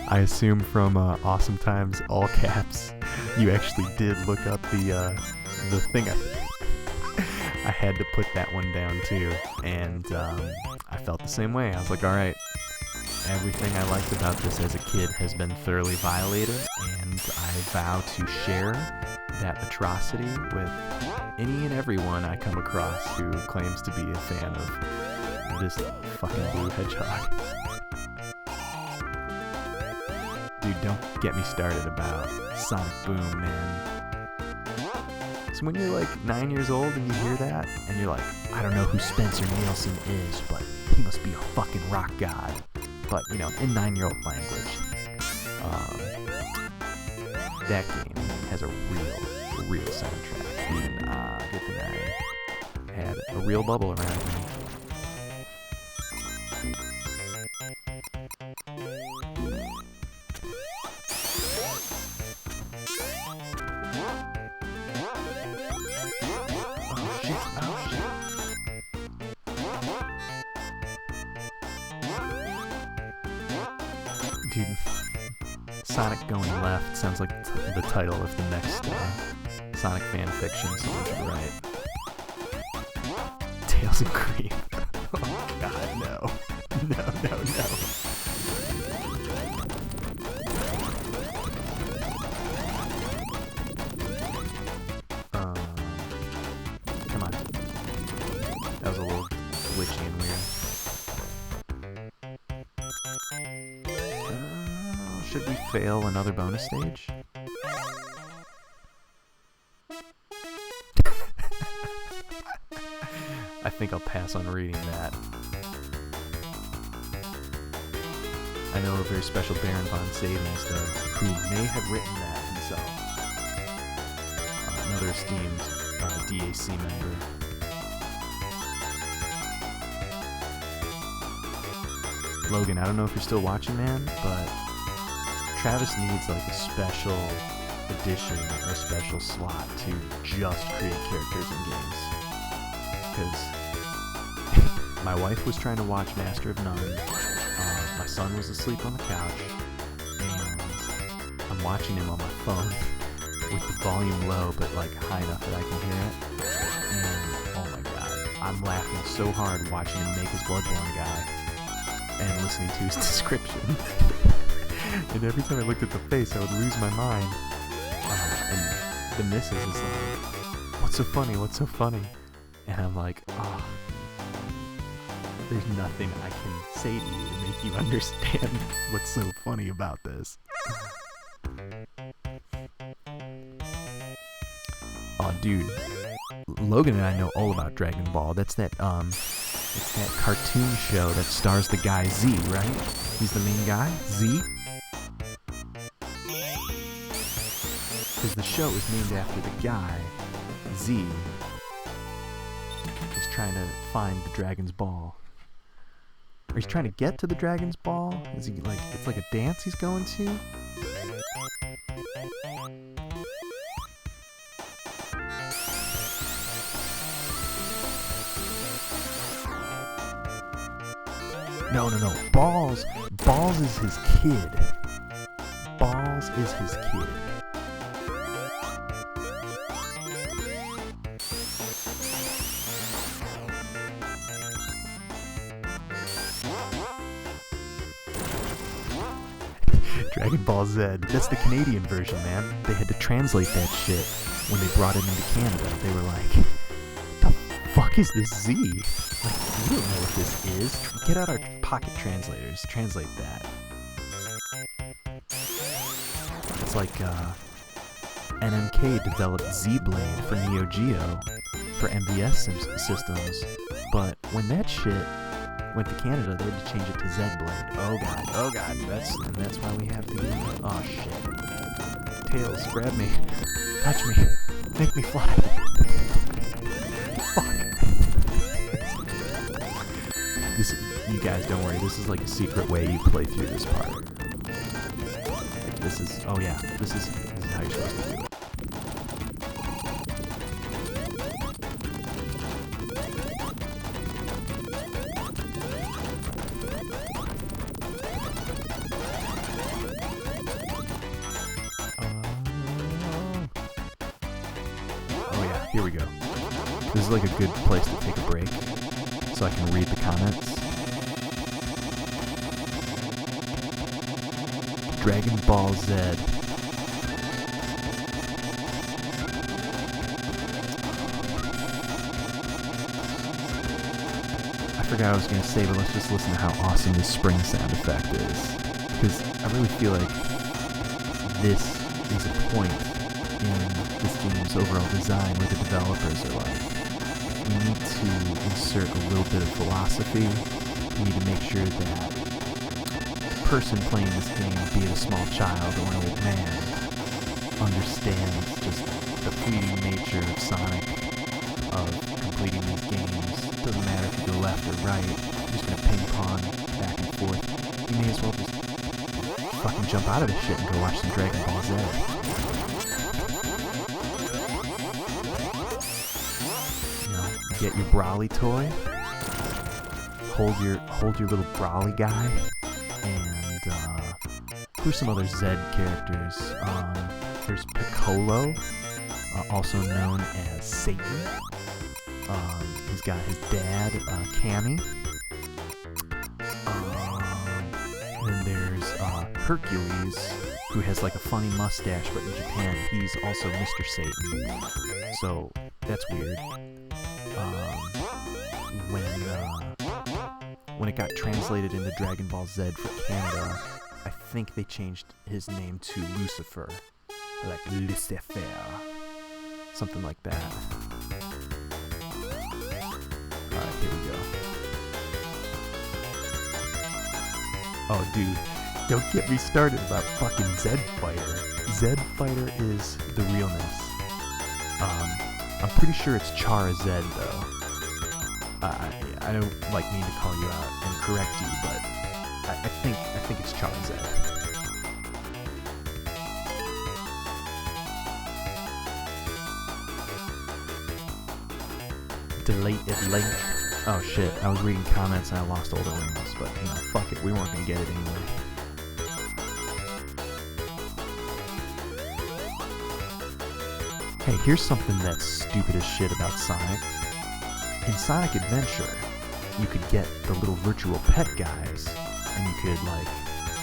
Speaker 1: I assume from Awesome Times, all caps, You actually did look up the thing. I had to put that one down too, and I felt the same way. I was like, all right, everything I liked about this as a kid has been thoroughly violated, and I vow to share that atrocity with any and everyone I come across who claims to be a fan of this fucking blue hedgehog. Dude, don't get me started about Sonic Boom, man. So when you're like 9 years old and you hear that, and you're like, I don't know who Spencer Nielsen is, but he must be a fucking rock god. But, you know, in 9-year-old language. That game has a real soundtrack. Even, good thing I had a real bubble around me. Dude, Sonic Going Left sounds like the title of the next Sonic fanfiction someone should write. Tails and Cream. Oh god, no. No. Come on. That was a little glitchy and weird. Should we fail another bonus stage? I think I'll pass on reading that. I know a very special Baron von Savings, though, who may have written that himself. Another esteemed DAC member. Logan, I don't know if you're still watching, man, but Travis needs like a special edition or a special slot to just create characters in games. Because my wife was trying to watch Master of None, my son was asleep on the couch, and I'm watching him on my phone with the volume low but like high enough that I can hear it. And oh my god, I'm laughing so hard watching him make his Bloodborne guy and listening to his description. And every time I looked at the face, I would lose my mind. And the missus is like, what's so funny? What's so funny? And I'm like, oh, there's nothing I can say to you to make you understand what's so funny about this. Oh, dude. Logan and I know all about Dragon Ball. That's that, it's that cartoon show that stars the guy Z, right? He's the main guy, Z? Because the show is named after the guy, Z. He's trying to find the Dragon's Ball. Or he's trying to get to the Dragon's Ball? Is he like, it's like a dance he's going to? No. Balls is his kid. Balls is his kid. Dragon Ball Z. That's the Canadian version, man. They had to translate that shit when they brought it into Canada. They were like, what the fuck is this Z? Like, we don't know what this is. Get out our pocket translators. Translate that. It's like, NMK developed Z-Blade for Neo Geo for MVS systems, but when that shit went to Canada, they had to change it to Z-Blade. Oh god, that's why we have the, oh shit. Tails, grab me, touch me, make me fly. Fuck. This, you guys don't worry, this is like a secret way you play through this part. Like, this is, oh yeah, this is how you're supposed to do it. here we go. This is like a good place to take a break, so I can read the comments. Dragon Ball Z. I forgot what I was going to say, but let's just listen to how awesome this spring sound effect is. Because I really feel like this is a point in this game's overall design where the developers are like, we need to insert a little bit of philosophy. We need to make sure that the person playing this game, be it a small child or an old man, understands just the fleeting nature of Sonic, of completing these games. It doesn't matter if you go left or right, you're just gonna ping pong back and forth. You may as well just fucking jump out of this shit and go watch some Dragon Ball Z. You know, get your Brawly toy, hold your little Brawly guy, and who's some other Z characters? There's Piccolo, also known as Satan. He's got his dad, Cammy. And then there's Hercules, who has like a funny mustache, but in Japan he's also Mr. Satan. So that's weird. When it got translated into Dragon Ball Z for Canada, I think they changed his name to Lucifer, like Lucifer, something like that. Alright, here we go. Oh, dude, don't get me started about fucking Zed Fighter. Zed Fighter is the realness. I'm pretty sure it's Chara Zed, though. I don't like mean to call you out and correct you, but I think it's Chara Zed. Deleted link. Oh shit, I was reading comments and I lost all the rings, but you know, fuck it, we weren't gonna get it anyway. Hey, here's something that's stupid as shit about Sonic. In Sonic Adventure, you could get the little virtual pet guys, and you could like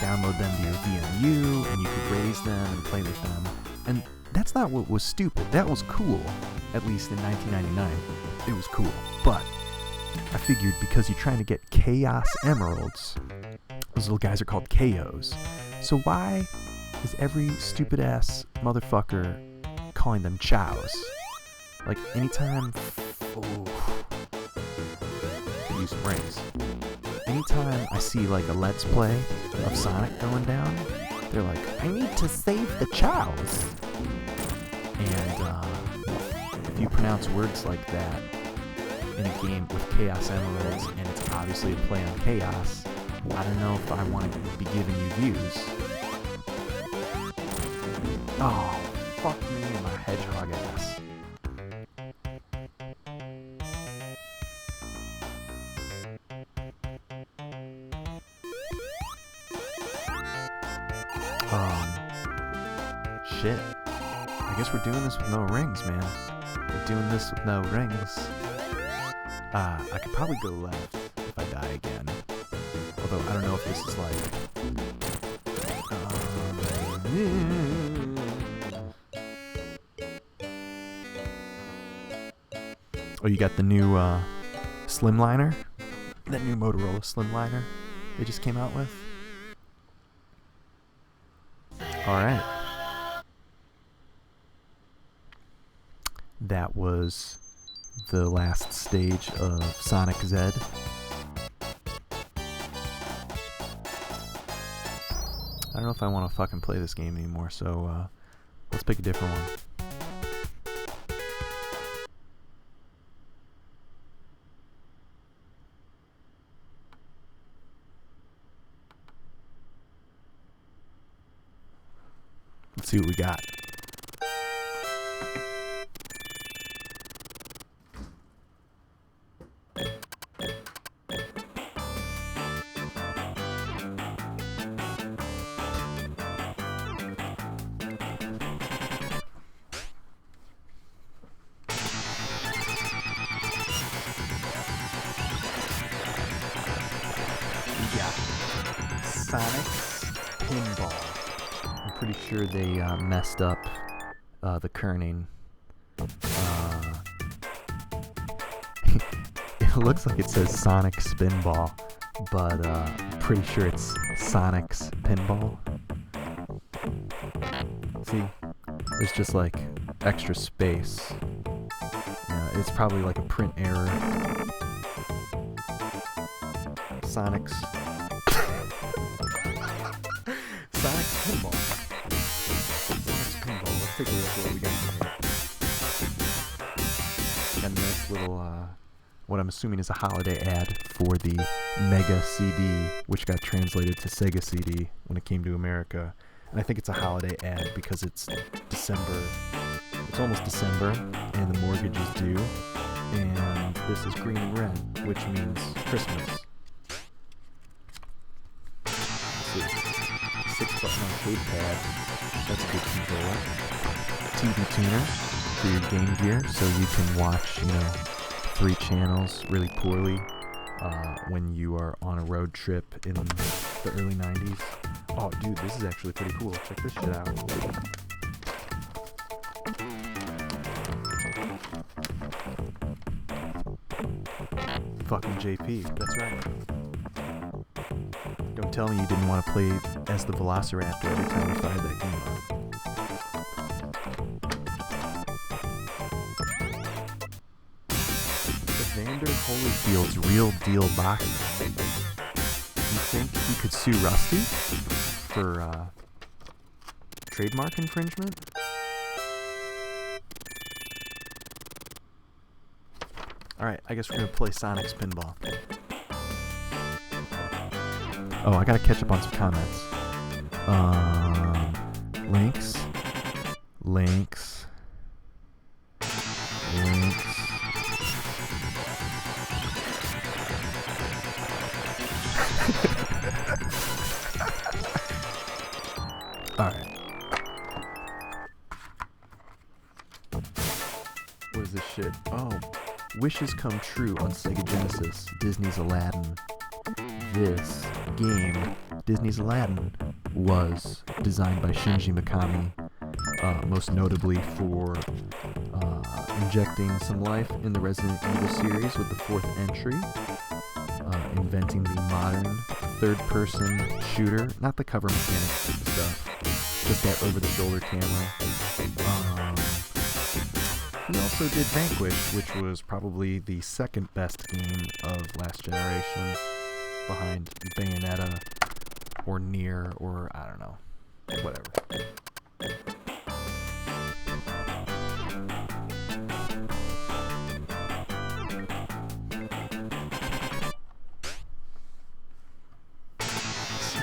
Speaker 1: download them to your VMU, and you could raise them and play with them. And that's not what was stupid. That was cool. At least in 1999, it was cool. But I figured because you're trying to get Chaos Emeralds, those little guys are called KOs. So why is every stupid ass motherfucker calling them chows? Like anytime, could use some rings. Anytime I see like a Let's Play of Sonic going down, they're like, I need to save the chows. And if you pronounce words like that in a game with Chaos Emeralds, and it's obviously a play on Chaos, I don't know if I want to be giving you views. Oh, fuck me and my hedgehog ass. Shit. I guess we're doing this with no rings, man. We're doing this with no rings. I could probably go left if I die again. Although I don't know if this is like... Oh, you got the new Slimliner? That new Motorola Slimliner they just came out with? Alright. That was the last stage of Sonic Z. I don't know if I want to fucking play this game anymore, so let's pick a different one. Let's see what we got. sure they messed up the kerning. It looks like it says Sonic Spinball, but pretty sure it's Sonic's Pinball. See, there's just like extra space. It's probably like a print error. Sonic's Pinball. Sonic's Pinball. Let's take a look at what we got here. Got a nice little, what I'm assuming is a holiday ad for the Mega CD, which got translated to Sega CD when it came to America. And I think it's a holiday ad because it's December. It's almost December, and the mortgage is due. And this is green and red, which means Christmas. 6-button arcade pad. That's a good controller. TV tuner for your Game Gear, so you can watch, 3 channels really poorly when you are on a road trip in the early 90s. Oh, dude, this is actually pretty cool. Check this shit out. Fucking JP, that's right. Don't tell me you didn't want to play as the Velociraptor every time you fired that game up. Evander Holyfield's Real Deal Boxing. You think he could sue Rusty for trademark infringement? Alright, I guess we're gonna play Sonic's Pinball. Oh, I gotta catch up on some comments. Links. Alright. What is this shit? Oh, Wishes Come True on Sega Genesis, Disney's Aladdin. This game, Disney's Aladdin, was designed by Shinji Mikami, most notably for injecting some life in the Resident Evil series with the 4th entry, inventing the modern third-person shooter, not the cover mechanics stuff, just that over-the-shoulder camera. He also did Vanquish, which was probably the second best game of last generation, behind Bayonetta, or Nier, or I don't know, whatever.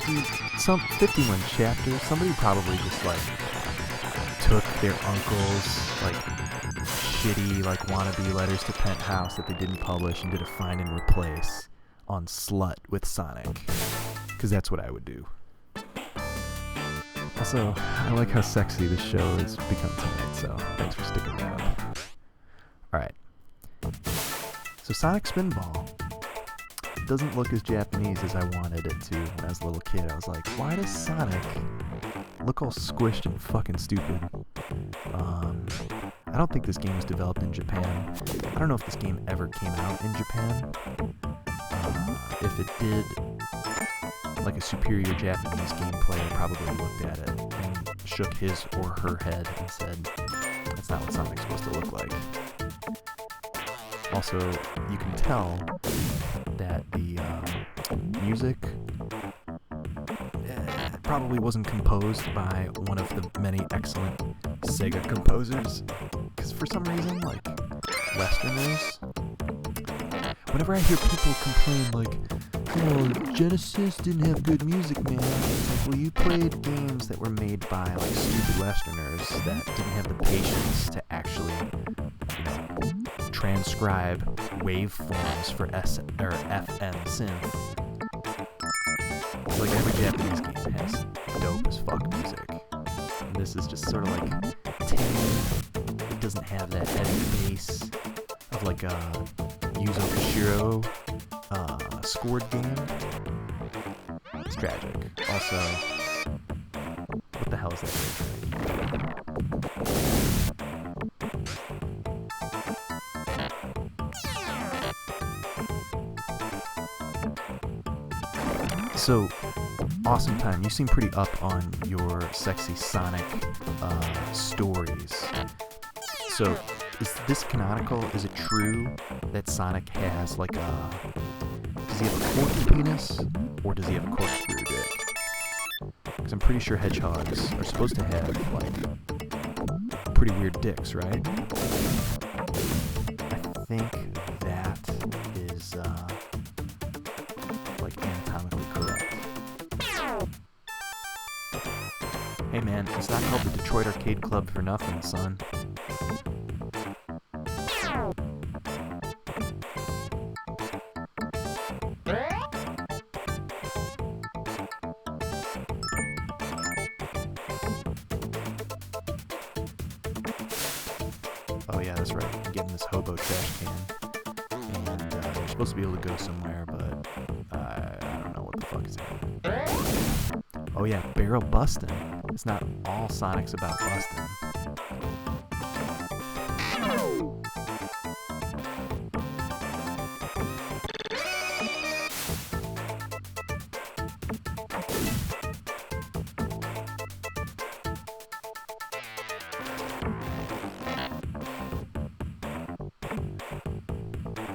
Speaker 1: Dude, some 51 chapters, somebody probably just took their uncle's shitty wannabe letters to Penthouse that they didn't publish and did a find and replace on Slut with Sonic, because that's what I would do. Also, I like how sexy this show has become tonight, so thanks for sticking around. Alright, so Sonic Spinball doesn't look as Japanese as I wanted it to when I was a little kid. I was like, why does Sonic look all squished and fucking stupid? I don't think this game was developed in Japan. I don't know if this game ever came out in Japan. If it did, a superior Japanese game player probably looked at it and shook his or her head and said, that's not what Sonic's supposed to look like. Also, you can tell that the music probably wasn't composed by one of the many excellent Sega composers, because for some reason, Westerners, whenever I hear people complain Genesis didn't have good music, man, it's like, well, you played games that were made by stupid Westerners that didn't have the patience to actually transcribe waveforms for FM synth. Every Japanese game has dope as fuck music, and this is just sort of tame. It doesn't have that heavy bass of a Yuzo Koshiro scored game. It's tragic. Also, what the the hell is that bridge? So, awesome time. You seem pretty up on your sexy Sonic stories. So, is this canonical? Is it true that Sonic has like a... Does he have a corky penis? Or does he have a corkscrew dick? Because I'm pretty sure hedgehogs are supposed to have like pretty weird dicks, right? I think that is like anatomically correct. Hey man, it's not called the Detroit Arcade Club for nothing, son. Oh yeah, that's right. I'm getting this hobo trash can. And you're supposed to be able to go somewhere, but I don't know what the fuck is happening. Oh yeah, barrel busting. It's not all Sonic's about busting.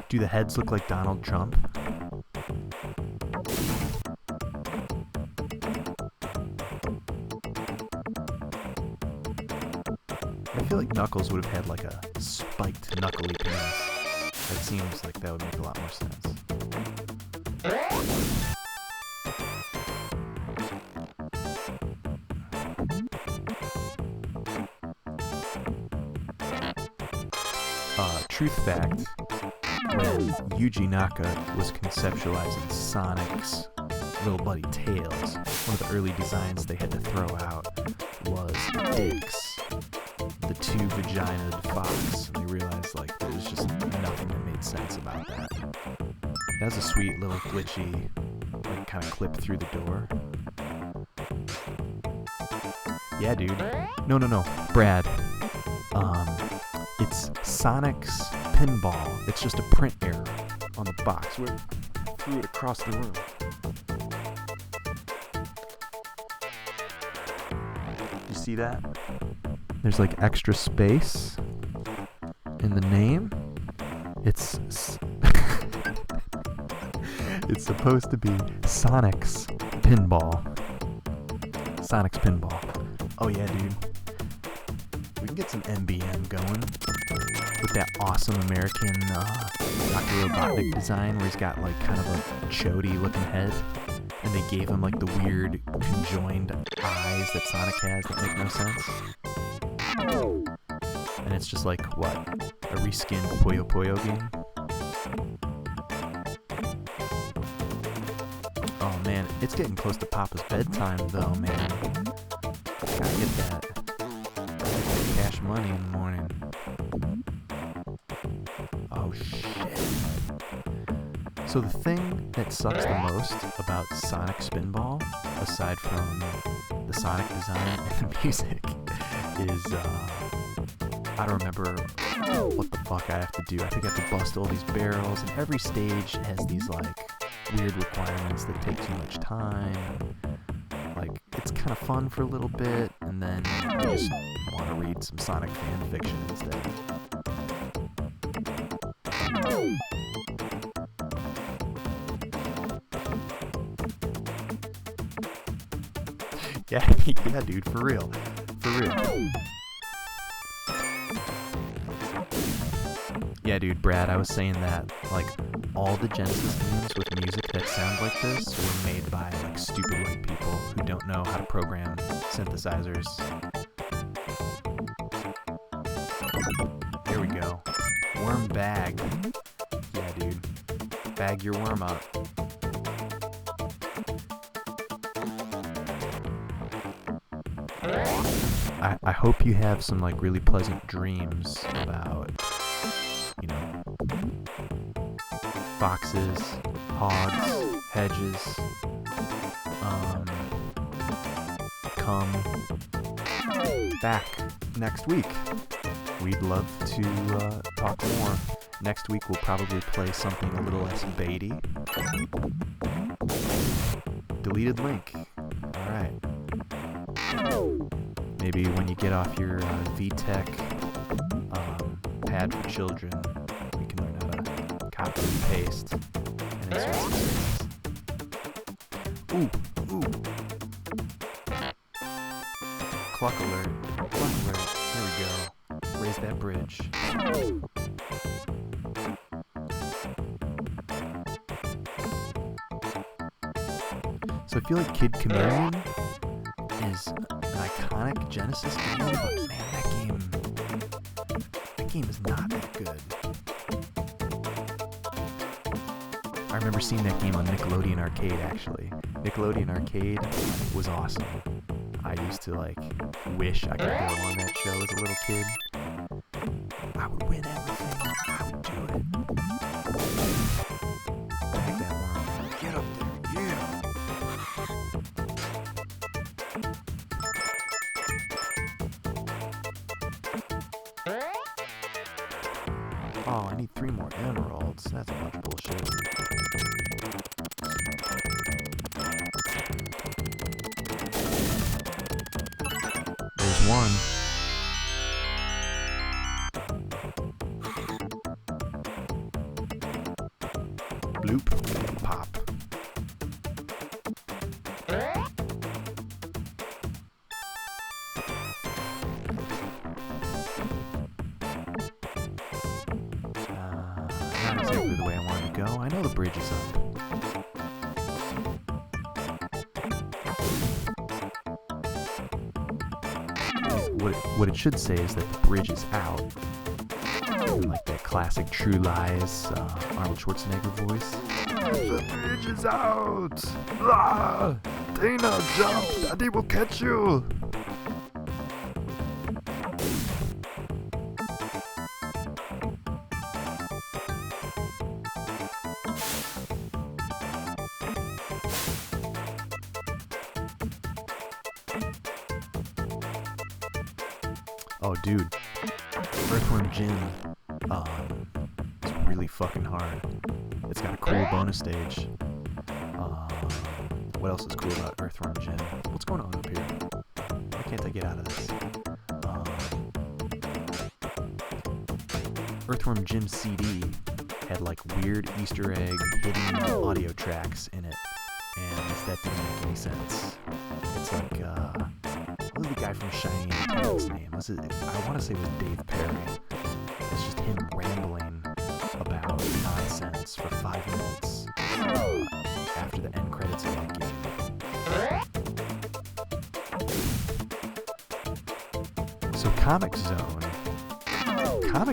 Speaker 1: Do the heads look like Donald Trump? I feel like Knuckles would have had like a spiked knuckly penis. That seems like that would make a lot more sense. Truth fact, when Yuji Naka was conceptualizing Sonic's little buddy Tails, one of the early designs they had to throw out was Dix, the two-vaginaed fox. And they realized like there was just nothing that made sense about that. That was a sweet little glitchy, like kind of clip through the door. Yeah, dude. No, Brad. It's Sonic's Pinball. It's just a print error on the box. We threw it across the room. You see that? There's like extra space in the name. It's it's supposed to be Sonic's Pinball. Sonic's Pinball. Oh yeah, dude. We can get some MBM going with that awesome American Dr. Robotnik design where he's got like kind of a chody looking head, and they gave him like the weird conjoined eyes that Sonic has that make no sense. And it's just like, what? A reskinned Puyo Puyo game? Oh man, it's getting close to Papa's bedtime though, man. Gotta get that cash money in the morning. Oh shit. So the thing that sucks the most about Sonic Spinball, aside from the Sonic design and the music, is I don't remember what the fuck I have to do. I think I have to bust all these barrels, and every stage has these like weird requirements that take too much time. Like, it's kind of fun for a little bit, and then I just want to read some Sonic fan fiction instead. Yeah, dude, for real. Yeah, dude, Brad, I was saying that, like, all the Genesis games with music that sound like this were made by, like, stupid white people who don't know how to program synthesizers. Here we go. Worm bag. Yeah, dude. Bag your worm up. I hope you have some, like, really pleasant dreams about, you know, foxes, hogs, hedges, cum, back next week. We'd love to talk more. Next week we'll probably play something a little less baity. Deleted link. Alright. Maybe when you get off your VTech pad for children, we can learn how to copy and paste and insert some spaces. Ooh. Cluck alert. Here we go. Raise that bridge. So I feel like Kid Chameleon is an iconic Genesis game, but man, that game is not that good. I remember seeing that game on Nickelodeon Arcade, actually. Nickelodeon Arcade was awesome. I used to, like, wish I could go on that show as a little kid. I would win everything. I would do it. Bag that worm. Get up there. Yeah. Oh, I need 3 more emeralds. That's a bunch of bullshit. There's one. Bloop. Pop. Not exactly the way I wanted to go. I know the bridge is up. What it should say is that the bridge is out. Like that classic True Lies Arnold Schwarzenegger voice. The bridge is out! Ah! Dana, jump! Daddy will catch you! Oh, dude. Earthworm Jim is really fucking hard. It's got a cool bonus stage. What else is cool about Earthworm Jim? What's going on up here? Why can't I get out of this? Earthworm Jim CD had like weird Easter egg hidden audio tracks in it, and that didn't make any sense. It's like, what was the guy from Shiny Metallic's name? I want to say it was Dave Perry. It's just him rambling about nonsense for 5 minutes after the end credits of that game. So Comic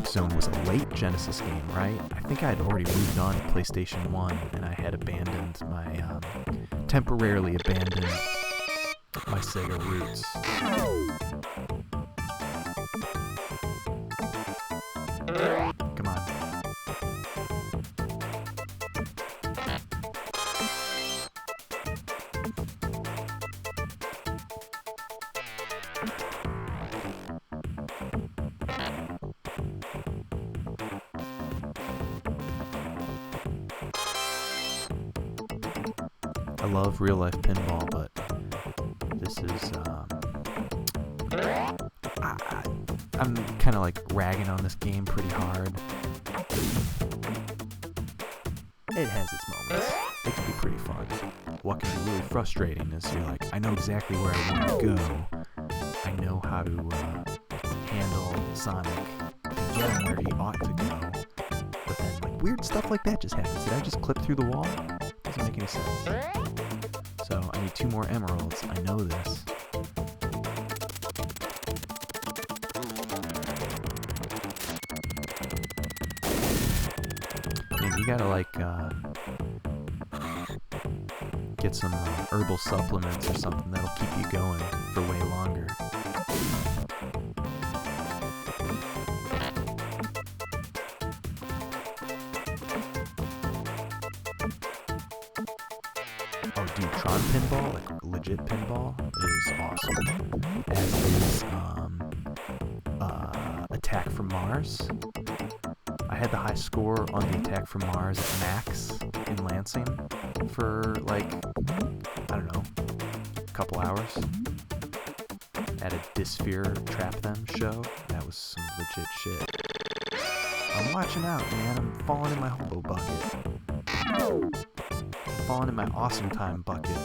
Speaker 1: Zone was a late Genesis game, right? I think I had already moved on to PlayStation 1 and I had abandoned my, temporarily abandoned my Sega roots. Come on. I love real life pinball, but this is, I'm kind of like ragging on this game pretty hard. It has its moments. It can be pretty fun. What can be really frustrating is you're like, I know exactly where I want to go. I know how to handle Sonic, get him where he ought to go. But then like weird stuff like that just happens. Did I just clip through the wall? Doesn't make any sense. So I need 2 more emeralds. I know this. And you gotta like get some herbal supplements or something that'll keep you going for way longer. Oh, dude, Tron pinball, like legit pinball, is awesome. As is Mars. I had the high score on the Attack from Mars at Max in Lansing for like, I don't know, a couple hours at a Dysphere Trap Them show. That was some legit shit. I'm watching out, man. I'm falling in my hobo bucket. I'm falling in my awesome time bucket.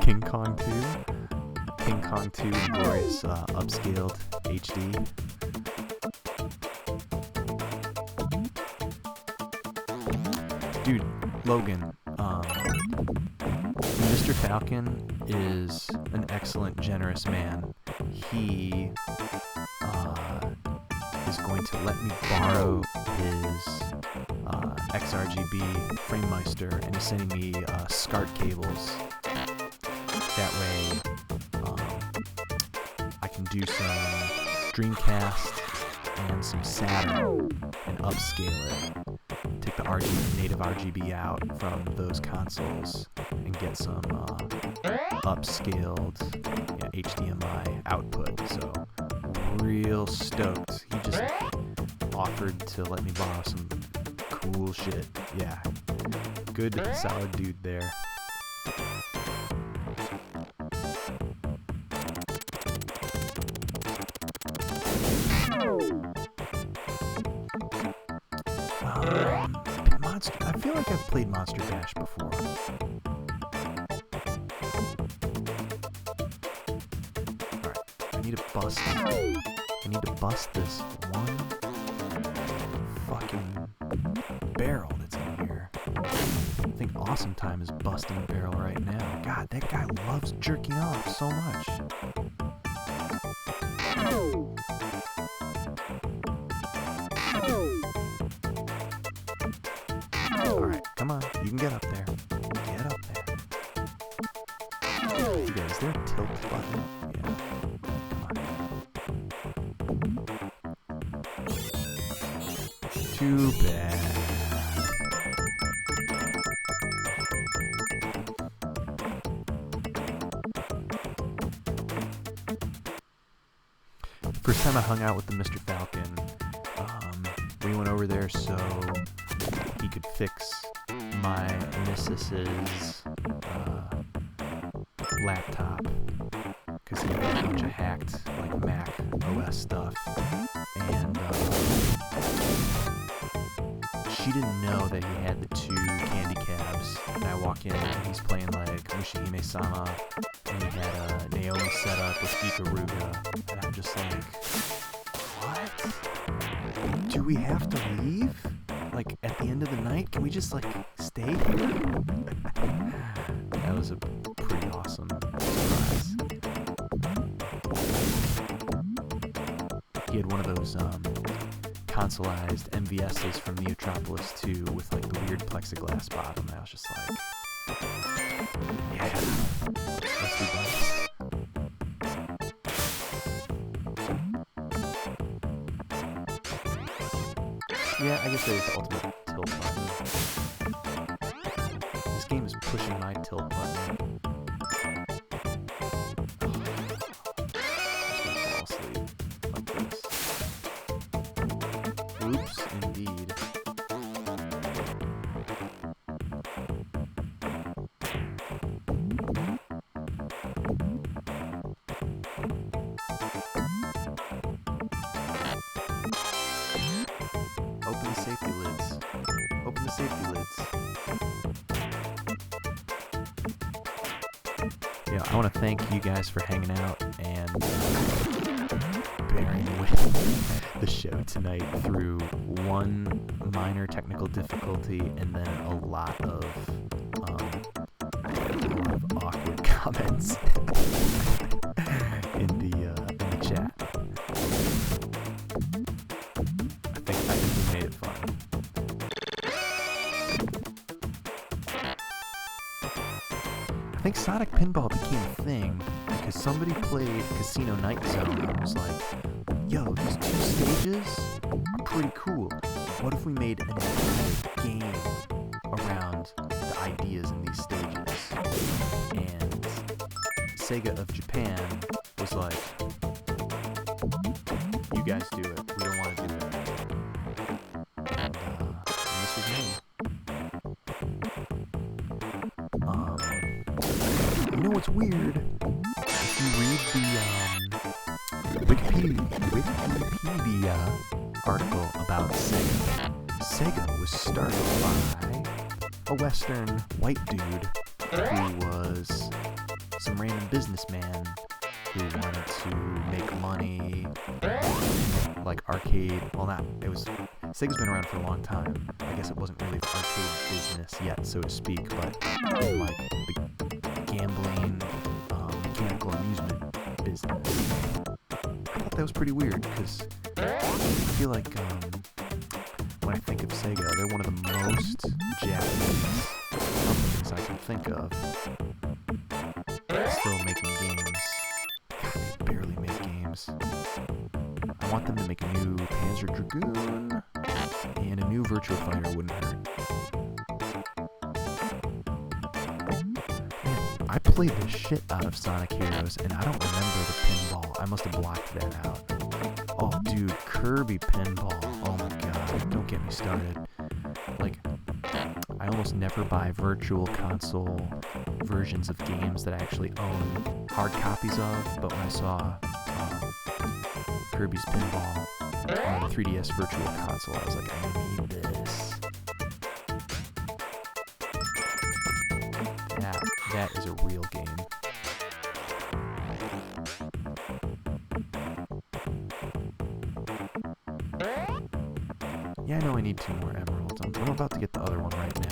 Speaker 1: King Kong 2. King Kong 2, glorious upscaled HD. Dude, Logan, Mr. Falcon is an excellent, generous man. He is going to let me borrow his XRGB FrameMeister, and he's sending me SCART cables. That way, I can do some Dreamcast and some Saturn and upscale it. Take the native RGB out from those consoles and get some upscaled HDMI output. So, real stoked. He just offered to let me borrow some cool shit. Yeah, good, solid dude there. I feel like I've played Monster Bash before. Alright, I need to bust this one fucking barrel that's in here. I think Awesome Time is busting a barrel right now. God, that guy loves jerking off so much. Alright, come on. You can get up there. Get up there. Yeah, is there a tilt button? Yeah. Come on. Too bad. First time I hung out with the Mr. Falcon, we went over there so he could fix my missus's laptop, because he had a bunch of hacked like Mac OS stuff, and she didn't know that he had the two candy cabs. And I walk in and he's playing like Mushihime-sama, and he had Naomi set up with Ikaruga, and I'm just like, what? Do we have to leave? Like, at the end of the night? Can we just, like, stay here? That was a pretty awesome surprise. He had one of those, consoleized MVSs from Neotropolis 2 with, like, the weird plexiglass bottom. I was just like, yeah, let's do this. Yeah, I guess that is the ultimate tilt button. This game is pushing my tilt button. I'm just gonna fall asleep like this. Oops, indeed. Open the safety lids. Open the safety lids. Yeah, I want to thank you guys for hanging out and bearing with the show tonight through one minor technical difficulty and then a lot of awkward comments in the chat. I think we made it fun. I think Sonic Pinball became a thing because somebody played Casino Night Zone and was like, yo, these two stages are pretty cool. What if we made an entire game around the ideas in these stages? And Sega of Japan was like, you guys do it, we don't want to do it. And this was me. You know what's weird? If you read the Wikipedia article about Sega was started by a Western white dude who was some random businessman who wanted to make money, like arcade. Well, Sega's been around for a long time. I guess it wasn't really the arcade business yet, so to speak, but in like the gambling, mechanical amusement business. I thought that was pretty weird because I feel like when I think of Sega, they're one of the most Japanese companies I can think of. Still making games. God, they barely make games. I want them to make a new Panzer Dragoon, and a new Virtua Fighter wouldn't hurt. Man, I played the shit out of Sonic Heroes, and I don't remember the pinball. I must have blocked that out. Oh, dude, Kirby pinball. Oh my god, don't get me started. Like, I almost never buy virtual console versions of games that I actually own hard copies of, but when I saw Kirby's Pinball on the 3DS Virtual Console, I was like, I need this. That is a real game. Yeah, I know I need 2 more emeralds. I'm about to get the other one right now.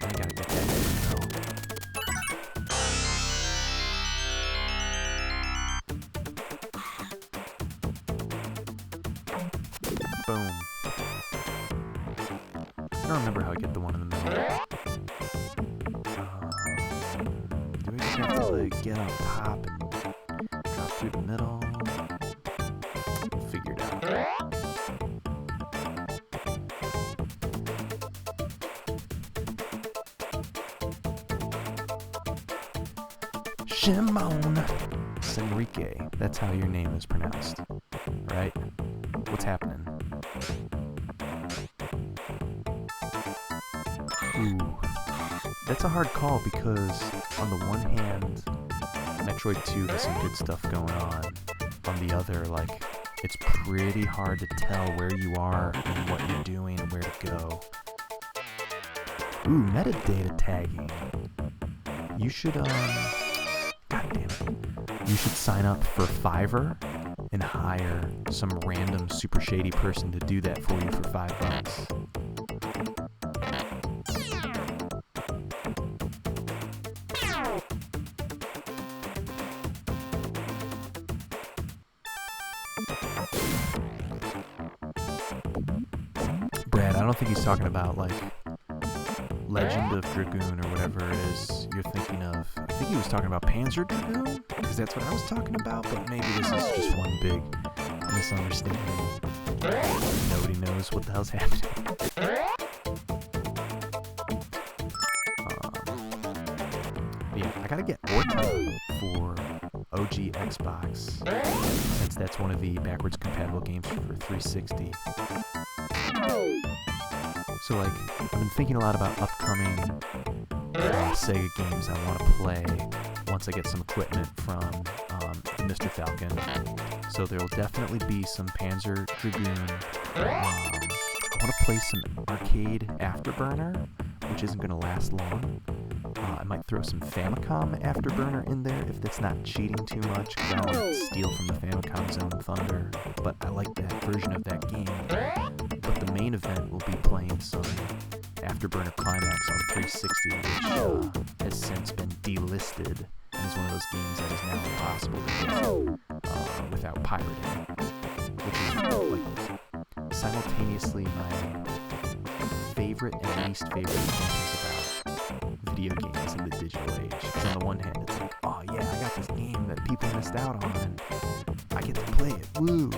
Speaker 1: I gotta get that emerald. Boom. I don't remember how I get the one in the middle. Do we just have to like get on top and drop through the middle? Figured out. Shimon Senrike. That's how your name is pronounced, right? What's happening? Ooh. That's a hard call because, on the one hand, Metroid 2 has some good stuff going on. On the other, like, it's pretty hard to tell where you are and what you're doing and where to go. Ooh, metadata tagging. You should, God damn it. You should sign up for Fiverr and hire some random super shady person to do that for you for $5. Brad, I don't think he's talking about, like, Legend of Dragoon or whatever it is you're thinking of. I think he was talking about Panzer Dragoon, because that's what I was talking about, but maybe this is just one big misunderstanding. Nobody knows what the hell's happening. Yeah, I gotta get Orta for OG Xbox, since that's one of the backwards compatible games for 360. So, like, I've been thinking a lot about upcoming Sega games I want to play once I get some equipment from Mr. Falcon. So there will definitely be some Panzer Dragoon. I want to play some arcade Afterburner, which isn't going to last long. I might throw some Famicom Afterburner in there if that's not cheating too much, because I don't want to steal from the Famicom's own thunder. But I like that version of that game. But the main event will be playing some Afterburner Climax on 360, which has since been delisted and is one of those games that is now impossible to get without pirating, which is like simultaneously my favorite and least favorite things about video games in the digital age. Because on the one hand, it's like, oh yeah, I got this game that people missed out on, and I get to play it, woo!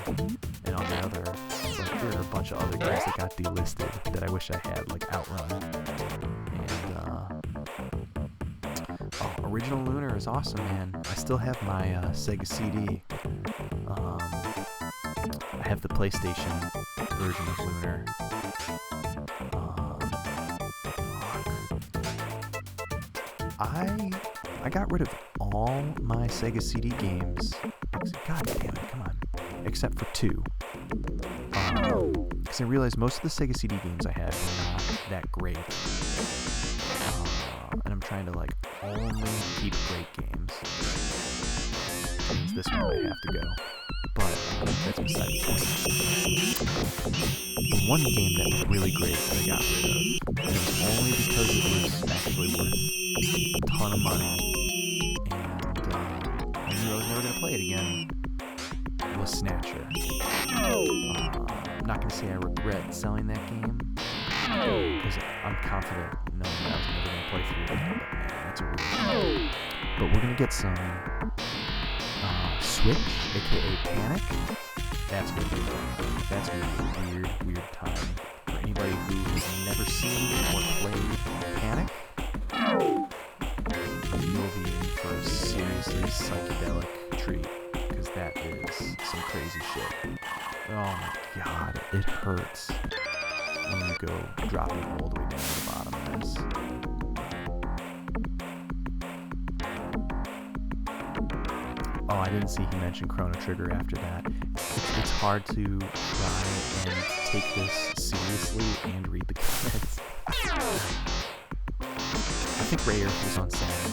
Speaker 1: And on the other, like, there are a bunch of other games that got delisted that I wish I had, like Outrun. And original Lunar is awesome, man. I still have my Sega CD. I have the PlayStation version of Lunar. I got rid of all my Sega CD games. God damn it, come on. Except for 2. Because I realized most of the Sega CD games I had were not that great. And I'm trying to like only keep great games. That means this one might have to go. But that's beside the point. The one game that was really great that I got rid of, and it was only because it was actually worth a ton of money, and I knew I was never going to play it again, was Snatcher. I'm not going to say I regret selling that game, because I'm confident knowing that I was never going to play through it, but man, that's a weird game. But we're going to get some Switch, aka Panic. That's going to be fun. That's going to be a weird, weird time. For anybody who has never seen or played Panic, you'll be in for a seriously psychedelic treat, because that is some crazy shit. Oh my god, it hurts when you go dropping all the way down to the bottom of this. Oh, I didn't see he mentioned Chrono Trigger after that. It's hard to try and take this seriously and read the comments. I think Ray Earth was on Saturn.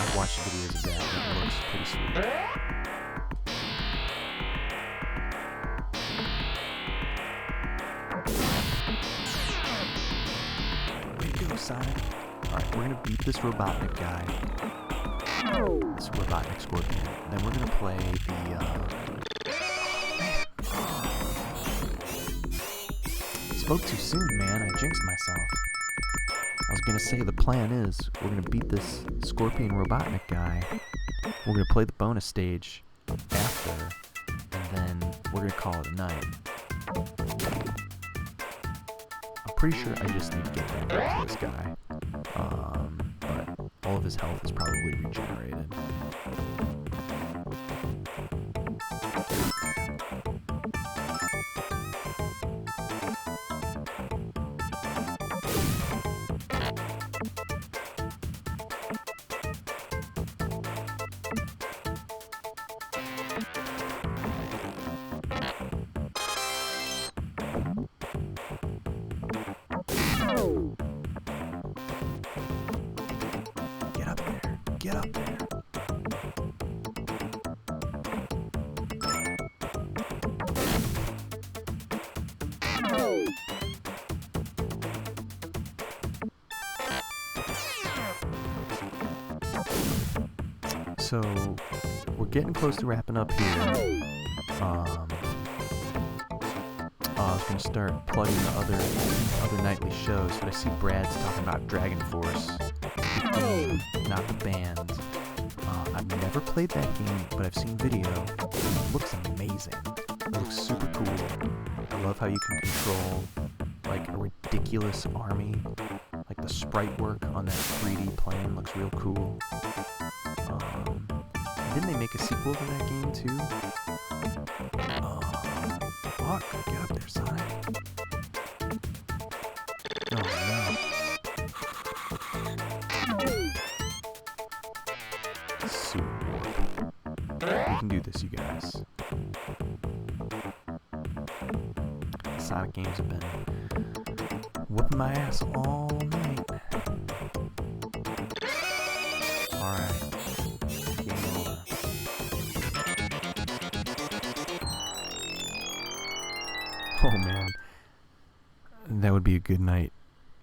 Speaker 1: I've watched videos of that, and it looks pretty sweet. Way to go, Sonic. Alright, we're gonna beat this Robotnik guy. This Robotnik Scorpion. Then we're gonna play the, Spoke too soon, man. I jinxed myself. I was gonna say the plan is we're gonna beat this Scorpion Robotnik guy. We're gonna play the bonus stage after, and then we're gonna call it a night. I'm pretty sure I just need to get rid of this guy. But all of his health is probably regenerated. Get up there. Get up there. So, we're getting close to wrapping up here. I was going to start plugging the other nightly shows, but I see Brad's talking about Dragon Force, the game, not the band. I've never played that game, but I've seen video. It looks amazing. It looks super cool. I love how you can control like a ridiculous army. Like the sprite work on that 3D plane looks real cool. Didn't they make a sequel to that game too? Fuck, get up there, Sonic. Oh no. Super warp. We can do this, you guys. Sonic games have been whooping my ass all night. Alright. Game over. Oh man. That would be a good night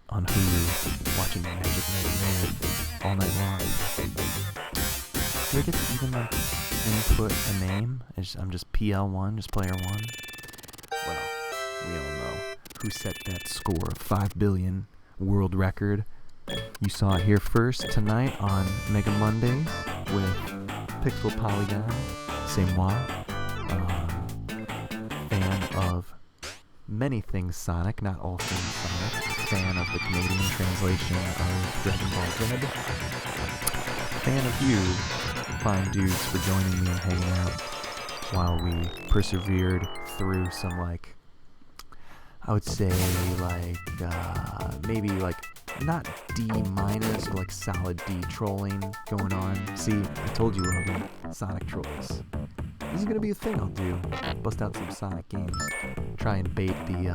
Speaker 1: on Hulu, watching Magic Knight all night long. Do I get to even like input a name? I'm just PL1, just player 1? Well, we all know who set that score of 5 billion world record. You saw it here first tonight on Mega Mondays with Pixel Polygon, c'est moi, fan of many things Sonic, not all things Sonic, fan of the Canadian translation of Dragon Ball Z. fan of you, fine dudes, for joining me and hanging out while we persevered through some, like, I would say, like, maybe, like, not D minus, but like solid D trolling going on. See, I told you, Logan, Sonic trolls. This is gonna be a thing I'll do. Bust out some Sonic games. Try and bait the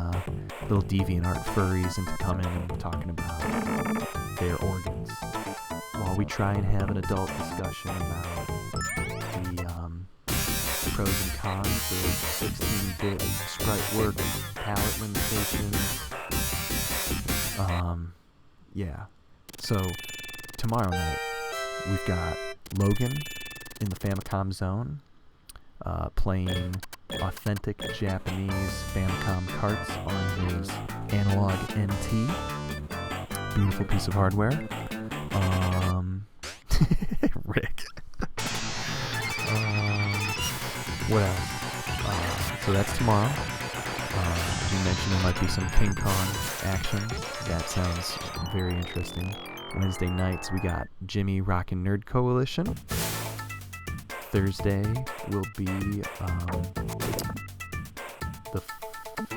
Speaker 1: little DeviantArt furries into coming and talking about their organs, while we try and have an adult discussion about the pros and cons of 16-bit sprite work, palette limitations. Yeah. So, tomorrow night, we've got Logan in the Famicom Zone, playing authentic Japanese Famicom carts on his analog NT. Beautiful piece of hardware. Rick. What else? So that's tomorrow. You mentioned there might be some King Kong action. That sounds very interesting. Wednesday nights we got Jimmy Rockin' Nerd Coalition. Thursday will be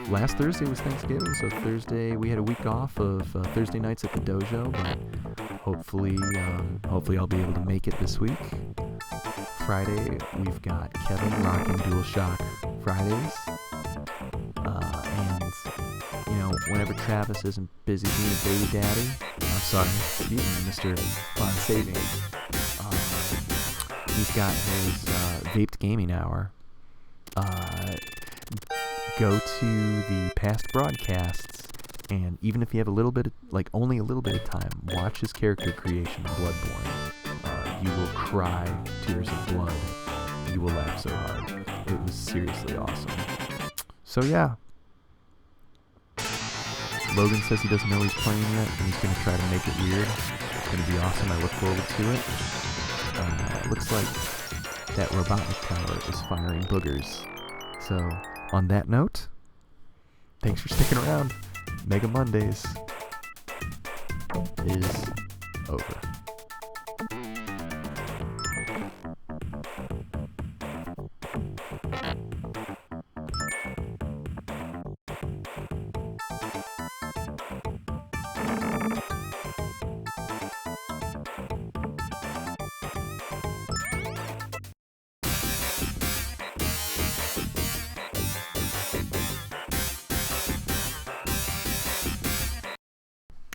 Speaker 1: last Thursday was Thanksgiving, so Thursday we had a week off of Thursday nights at the dojo, but hopefully I'll be able to make it this week. Friday we've got Kevin rocking DualShock Fridays. And, you know, whenever Travis isn't busy being a baby daddy, I'm sorry, excuse me, Mr. Fun Saving, he's got his Vaped Gaming Hour. Go to the past broadcasts, and even if you have a little bit of, like, only a little bit of time, watch his character creation in Bloodborne. You will cry tears of blood. You will laugh so hard. It was seriously awesome. So yeah, Logan says he doesn't know he's playing yet, and he's going to try to make it weird. It's going to be awesome. I look forward to it. Looks like that Robotnik tower is firing boogers. So, on that note, thanks for sticking around. Mega Mondays is over.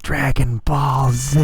Speaker 1: Dragon Ball Z.